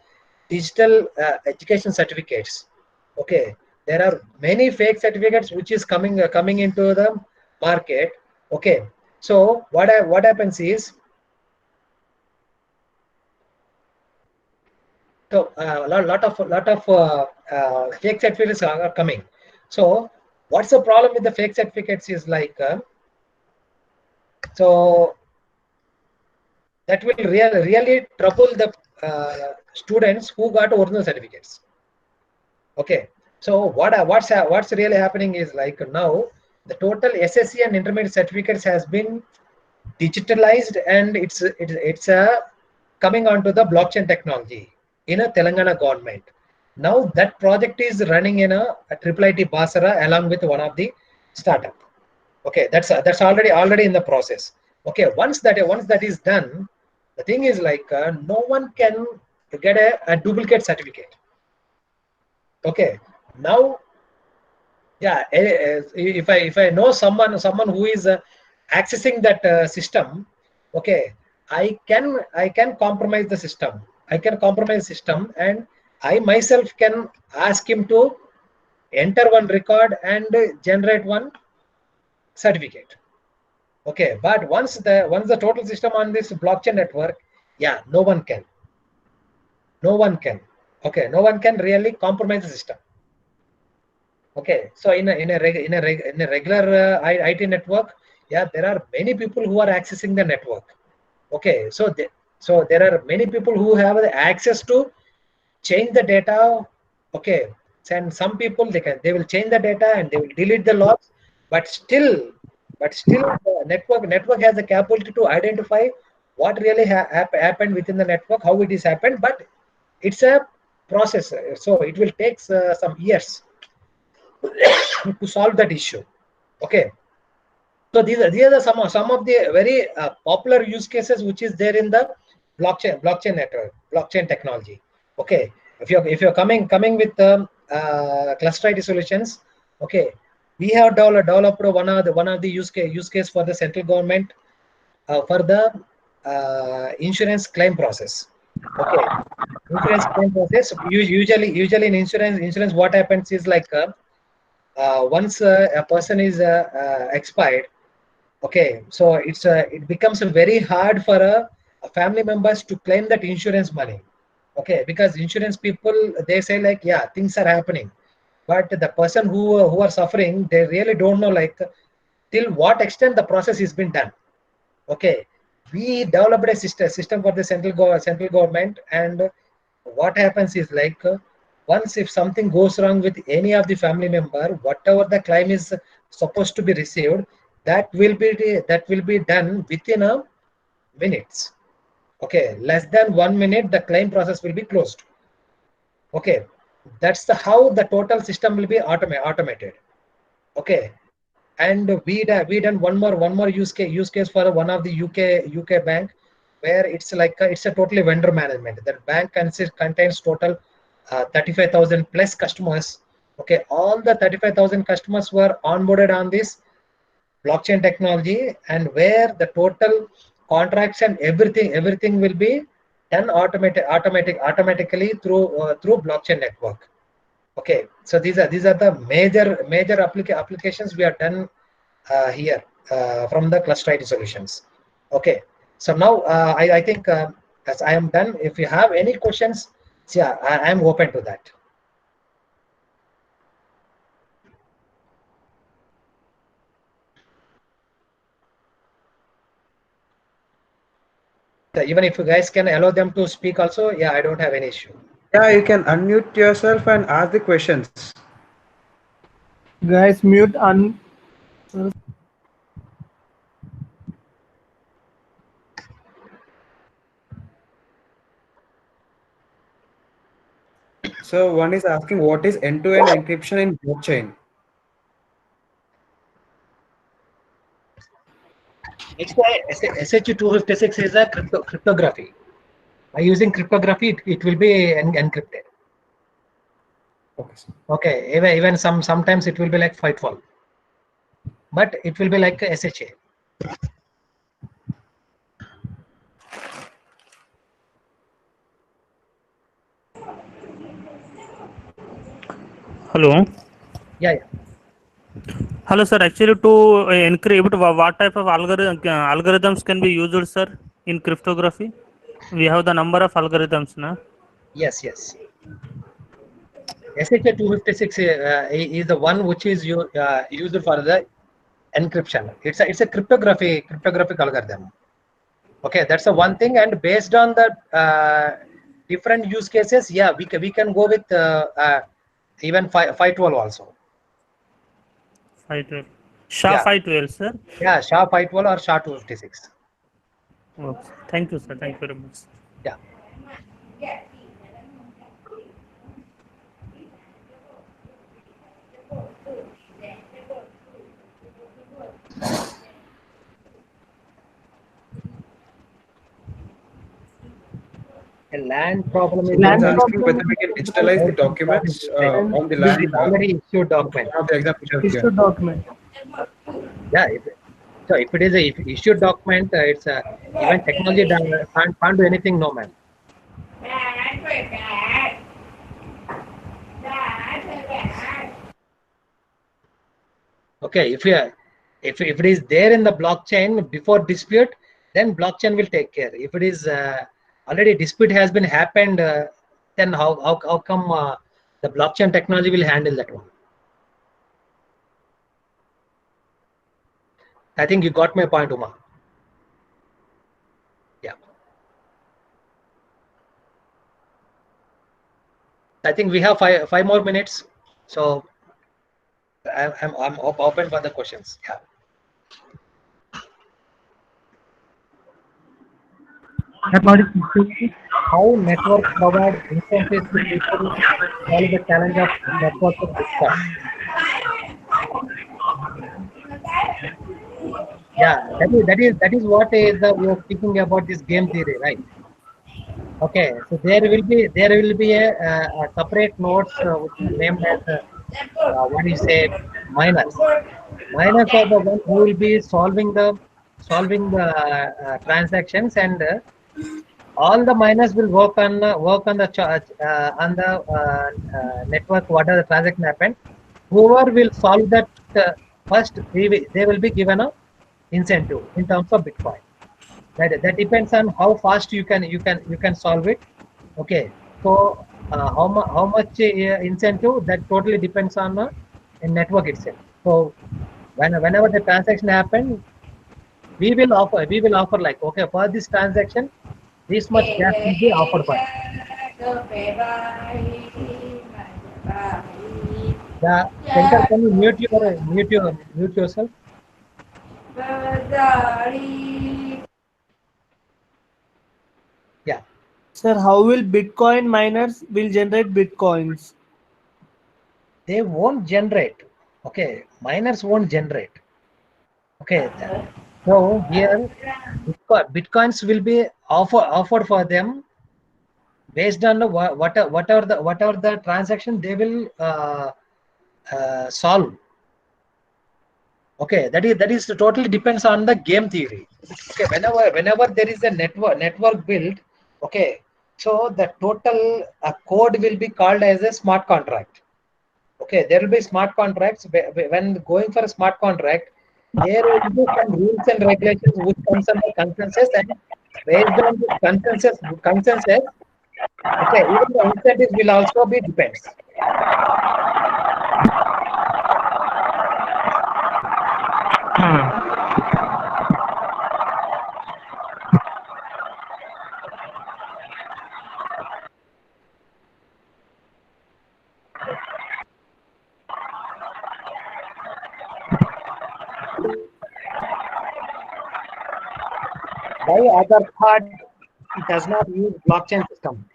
[SPEAKER 2] digital education certificates, okay, there are many fake certificates which is coming into the market. Okay, so what happens is, so a lot of fake certificates are coming. So what's the problem with the fake certificates is like, so that will really trouble the students who got original certificates. Okay, so what's really happening is like, now the total SSC and intermediate certificates has been digitalized, and it's coming onto the blockchain technology in a Telangana government. Now that project is running in a IIIT Basara along with one of the startup. Okay, that's already in the process. Okay, once that is done, the thing is like, no one can get a duplicate certificate. Okay, now, yeah, if I know someone who is accessing that system, okay, I can compromise the system. I can compromise the system, and I myself can ask him to enter one record and generate one certificate. Okay, but once the total system on this blockchain network, yeah, no one can. Okay, no one can really compromise the system. Okay, so in a regular IT network, yeah, there are many people who are accessing the network. Okay, so there are many people who have the access to change the data. Okay, and some people they will change the data and they will delete the logs, but still the network has the capability to identify what really happened within the network, how it is happened, but it's a process, so it will take some years to solve that issue. Okay, so these are some of the very popular use cases which is there in the blockchain network, blockchain technology. Okay, if you're coming with cluster IT solutions, okay, we have developed one of the use case for the central government for the insurance claim process. Okay, insurance claim process, usually in insurance what happens is like, once a person is expired, okay, so it becomes very hard for a family members to claim that insurance money. Okay, because insurance people, they say like, yeah, things are happening, but the person who are suffering, they really don't know like till what extent the process has been done. Okay, we developed a system for the central government, and what happens is like, once if something goes wrong with any of the family member, whatever the claim is supposed to be received, that will be done within a minutes. Okay, less than 1 minute the claim process will be closed. Okay, that's how the total system will be automated. Okay, and we done one more use case for one of the UK bank, where it's like it's a totally vendor management. That bank contains total 35,000 plus customers. Okay, all the 35,000 customers were onboarded on this blockchain technology, and where the total contracts and everything will be done automatically through blockchain network. Okay, so these are the major applications we are done here from the cluster IT solutions. Okay, so now I think as I am done. If you have any questions, yeah, I am open to that. Even if you guys can allow them to speak also, yeah, I don't have any issue.
[SPEAKER 3] Yeah, you can unmute yourself and ask the questions.
[SPEAKER 1] Guys, mute
[SPEAKER 3] So one is asking what is end-to-end encryption in blockchain?
[SPEAKER 2] SH256 is a cryptography. By using cryptography, it will be encrypted.
[SPEAKER 3] Okay, sir.
[SPEAKER 2] Okay, even sometimes it will be like FIGhtWall, but it will be like a SHA.
[SPEAKER 6] Hello.
[SPEAKER 2] Yeah.
[SPEAKER 6] Hello, sir. Actually, to encrypt, what type of algorithms can be used, sir, in cryptography? We have the number of algorithms, na?
[SPEAKER 2] Yes. SHA-256 is the one which is used for the encryption. It's a cryptographic algorithm. Okay, that's the one thing. And based on the different use cases, yeah, we can go with even FIGhtWall also.
[SPEAKER 6] FIGhtWall. SHA-512, sir.
[SPEAKER 2] Yeah, SHA-512 or SHA-256.
[SPEAKER 6] Okay. Thank you, sir. Thank you very much.
[SPEAKER 2] Yeah. A land problem is
[SPEAKER 1] Land
[SPEAKER 3] asking whether we can digitalize the documents on the land.
[SPEAKER 2] already issued document.
[SPEAKER 3] The example here.
[SPEAKER 1] issue document.
[SPEAKER 2] Yeah. So if it is a issued document, it's even technology can't do anything, no man. Okay, if it is there in the blockchain before dispute, then blockchain will take care. If it is already dispute has been happened, then how come the blockchain technology will handle that one? I think you got my point, Uma. Yeah. I think we have five more minutes, so I'm open for the questions. Yeah. How network provide incentives to people solve the challenge of network of Bitcoin? Yeah, that is what is we are speaking about this game theory, right? Okay, so there will be a separate nodes which is named as what do you say, miners. Miners are the one who will be solving the transactions, and all the miners will work on the network. What are the transaction happened? Whoever will solve that first, they will be given a incentive in terms of Bitcoin. That depends on how fast you can solve it. Okay, so how much incentive, that totally depends on the network itself. So whenever the transaction happen, we will offer like, okay, for this transaction, this much gas will be offered by. Yeah, Shankar, can you mute yourself? Yeah.
[SPEAKER 1] Sir, how will Bitcoin miners will generate Bitcoins?
[SPEAKER 2] They won't generate. Okay, miners won't generate. Okay, so here bitcoins will be offered for them based on whatever the transaction they will solve. Okay, that is totally depends on the game theory. Okay, whenever there is a network built, Okay, so the total code will be called as a smart contract. Okay, there will be smart contracts. When going for a smart contract, there will be some rules and regulations which comes under consensus, and based on this consensus, okay, even the incentives will also be depends. By other part, it does not use blockchain system.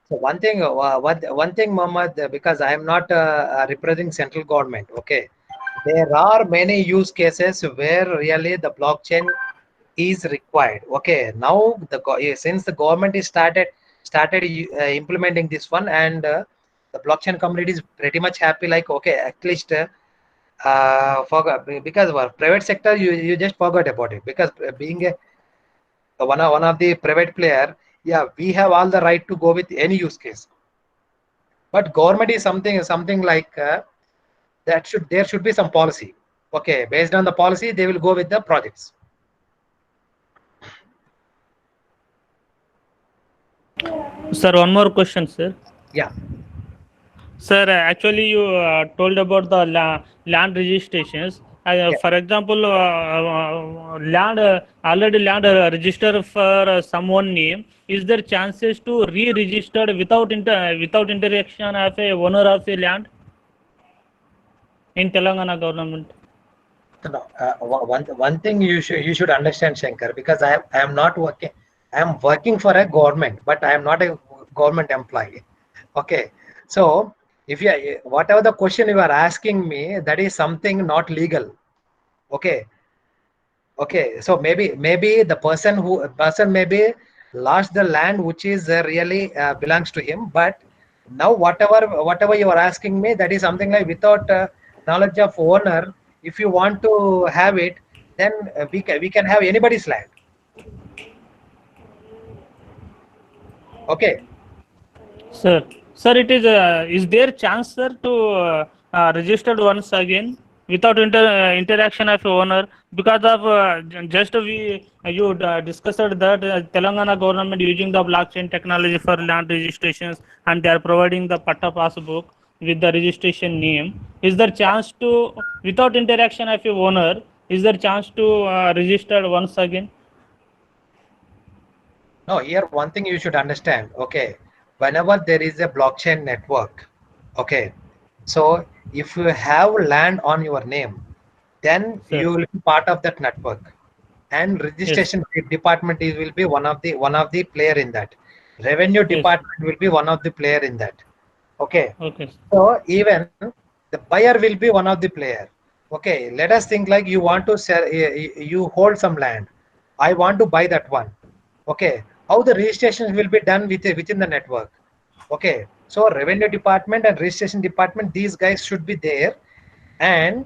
[SPEAKER 2] So one thing, Mohammed, because I am not representing central government. Okay, there are many use cases where really the blockchain is required. Okay, now since the government is started implementing this one, and the blockchain community is pretty much happy. Like, okay, at least forgot, because private sector you just forgot about it, because being a one of the private player, yeah, we have all the right to go with any use case. But government is something like that there should be some policy. Okay, based on the policy, they will go with the projects.
[SPEAKER 6] Sir, one more question, sir.
[SPEAKER 2] Yeah.
[SPEAKER 6] Sir, actually, you told about the land registrations.
[SPEAKER 2] Yeah.
[SPEAKER 6] For example, land already land registered for someone name. Is there chances to re-register without interaction of a owner of a land in Telangana government?
[SPEAKER 2] No, one thing you should understand, Shankar, because I am not working. I am working for a government, but I am not a government employee. Okay, so if you whatever the question you are asking me, that is something not legal. Okay, so maybe the person maybe lost the land which is really belongs to him, but now whatever you are asking me, that is something like without knowledge of owner. If you want to have it, then we can have anybody's land. Okay.
[SPEAKER 6] Sir, it is there chance, sir, to register once again without interaction of owner, because of just you discussed that Telangana government using the blockchain technology for land registrations, and they are providing the Patta passbook with the registration name. Is there chance to, without interaction of a owner, is there chance to register once again?
[SPEAKER 2] No, here one thing you should understand. Okay, whenever there is a blockchain network, okay, so if you have land on your name, then
[SPEAKER 6] Sir.
[SPEAKER 2] you will be part of that network, and registration department will be one of the player in that. Revenue department will be one of the player in that. Okay,
[SPEAKER 6] Okay.
[SPEAKER 2] so even the buyer will be one of the player. Okay, let us think like you want to sell, you hold some land. I want to buy that one. Okay, how the registration will be done within the network. Okay, so revenue department and registration department, these guys should be there. And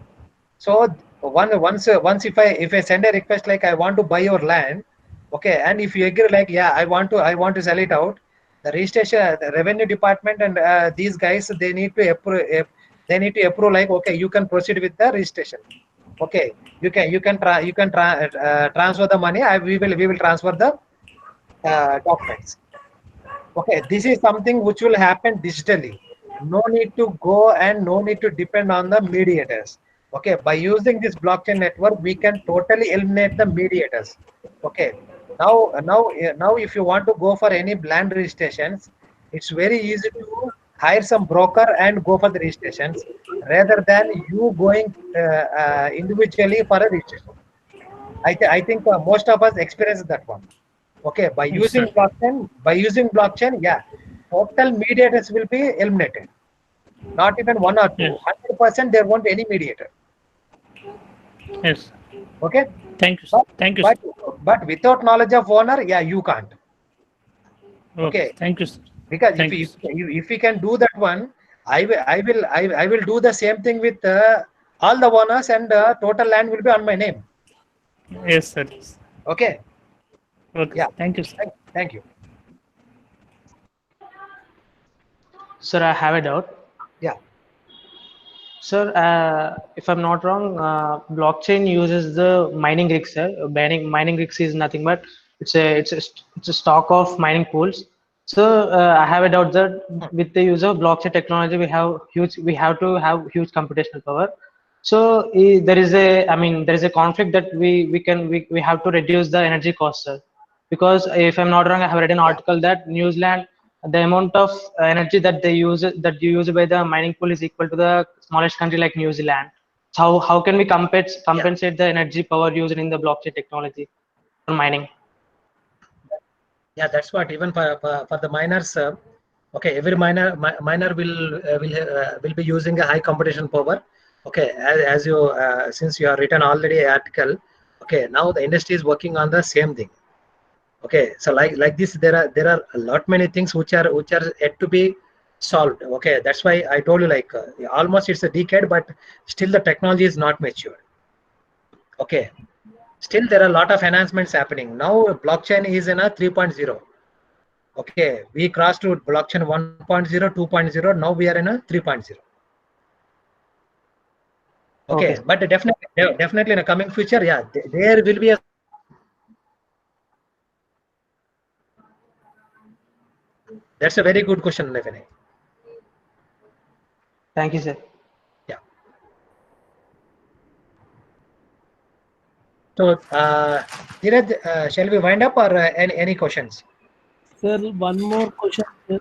[SPEAKER 2] so once if I send a request like I want to buy your land, okay, and if you agree like, yeah, I want to sell it out, the registration, the revenue department, and these guys, they need to approve like, okay, you can proceed with the registration. Okay, you can transfer the money. We will transfer the documents. Okay, this is something which will happen digitally. No need to go and no need to depend on the mediators. Okay, by using this blockchain network, we can totally eliminate the mediators. Okay, now if you want to go for any land registrations, it's very easy to hire some broker and go for the registrations rather than you going individually for a registration. I think most of us experience that one. Okay, by using blockchain, yeah, total mediators will be eliminated. Not even one or two. 100% there won't be any mediator.
[SPEAKER 6] Yes.
[SPEAKER 2] Okay.
[SPEAKER 6] Thank you, sir. Thank you, sir.
[SPEAKER 2] But without knowledge of owner, yeah, you can't. Okay.
[SPEAKER 6] Thank you, sir.
[SPEAKER 2] Because
[SPEAKER 6] Thank
[SPEAKER 2] if we can do that one, I will do the same thing with all the owners, and total land will be on my name.
[SPEAKER 6] Yes, sir.
[SPEAKER 2] Okay.
[SPEAKER 6] Okay.
[SPEAKER 2] Yeah.
[SPEAKER 6] Thank you, sir.
[SPEAKER 2] Thank you.
[SPEAKER 7] Sir, I have a doubt.
[SPEAKER 2] Yeah.
[SPEAKER 7] Sir, if I'm not wrong, blockchain uses the mining rigs, sir. Mining rigs is nothing but it's a stock of mining pools. So I have a doubt that with the use of blockchain technology, we have to have huge computational power. So there is a conflict that we have to reduce the energy cost, sir. Because if I'm not wrong, I have read an article that New Zealand, the amount of energy that they use that you use by the mining pool is equal to the smallest country like New Zealand. So how can we compensate the energy power used in the blockchain technology for mining?
[SPEAKER 2] Yeah, that's what even for the miners. Okay, every miner will be using a high computation power. Okay, as you since you have written already an article. Okay, now the industry is working on the same thing. Okay, so like this, there are a lot many things which are yet to be solved. Okay, that's why I told you like almost it's a decade, but still the technology is not mature. Okay, still there are a lot of enhancements happening now. Blockchain is in a 3.0. Okay, we crossed to blockchain 1.0, 2.0. Now we are in a 3.0. Okay,
[SPEAKER 7] Okay.
[SPEAKER 2] but definitely in the coming future, yeah, there will be a. That's a very good question, Navin.
[SPEAKER 7] Thank you, sir.
[SPEAKER 2] Yeah. So, Dheeraj, shall we wind up or any questions?
[SPEAKER 1] Sir, one more question, sir.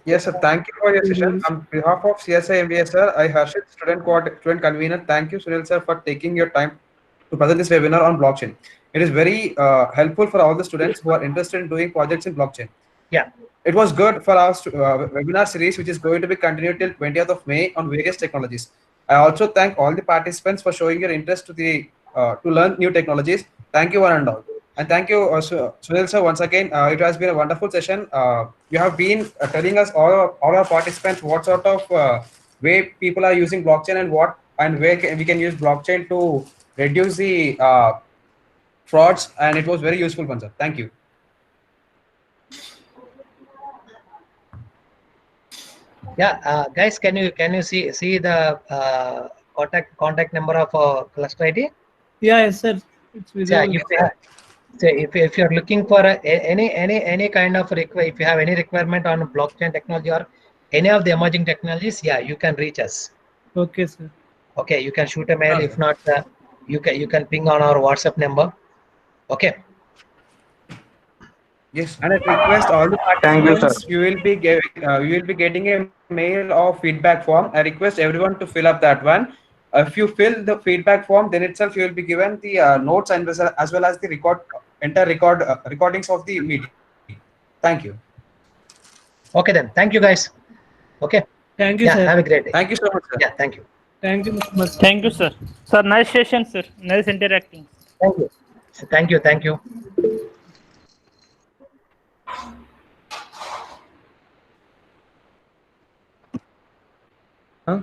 [SPEAKER 3] Yes, sir. Thank you for your session. On behalf of CSI MBA, sir, I Harshit, student convener. Thank you, Sunil, sir, for taking your time to present this webinar on blockchain. It is very helpful for all the students who are interested in doing projects in blockchain.
[SPEAKER 2] Yeah.
[SPEAKER 3] It was good for our webinar series, which is going to be continued till 20th of May on various technologies. I also thank all the participants for showing your interest to learn new technologies. Thank you, one and all. And thank you, Sunil sir, once again. It has been a wonderful session. You have been telling us all our participants what sort of way people are using blockchain and where we can use blockchain to reduce the frauds. And it was very useful, one, sir. Thank you.
[SPEAKER 2] Yeah, guys, can you see the contact number of cluster ID?
[SPEAKER 1] Yeah, yes, sir. It's
[SPEAKER 2] Yeah,
[SPEAKER 1] visible.
[SPEAKER 2] if you're looking for any kind of if you have any requirement on blockchain technology or any of the emerging technologies, yeah, you can reach us.
[SPEAKER 1] Okay, sir.
[SPEAKER 2] Okay, you can shoot a mail.
[SPEAKER 3] Sure,
[SPEAKER 2] If not, you can ping on our WhatsApp number. Okay.
[SPEAKER 3] Yes, and I request all the
[SPEAKER 5] Thank you, sir.
[SPEAKER 3] participants. You will be getting a mail or feedback form. I request everyone to fill up that one. If you fill the feedback form, then itself you will be given the notes and as well as the recordings of the meeting. Thank you.
[SPEAKER 2] Okay then. Thank you, guys. Okay.
[SPEAKER 1] Thank you,
[SPEAKER 2] Yeah.
[SPEAKER 1] sir.
[SPEAKER 2] Have a great day.
[SPEAKER 3] Thank you so much, sir.
[SPEAKER 2] Yeah. Thank you.
[SPEAKER 1] Thank you so much.
[SPEAKER 6] Thank you, sir. Sir, nice session, sir. Nice interacting.
[SPEAKER 2] Thank you. Thank you. Thank you.
[SPEAKER 1] Huh?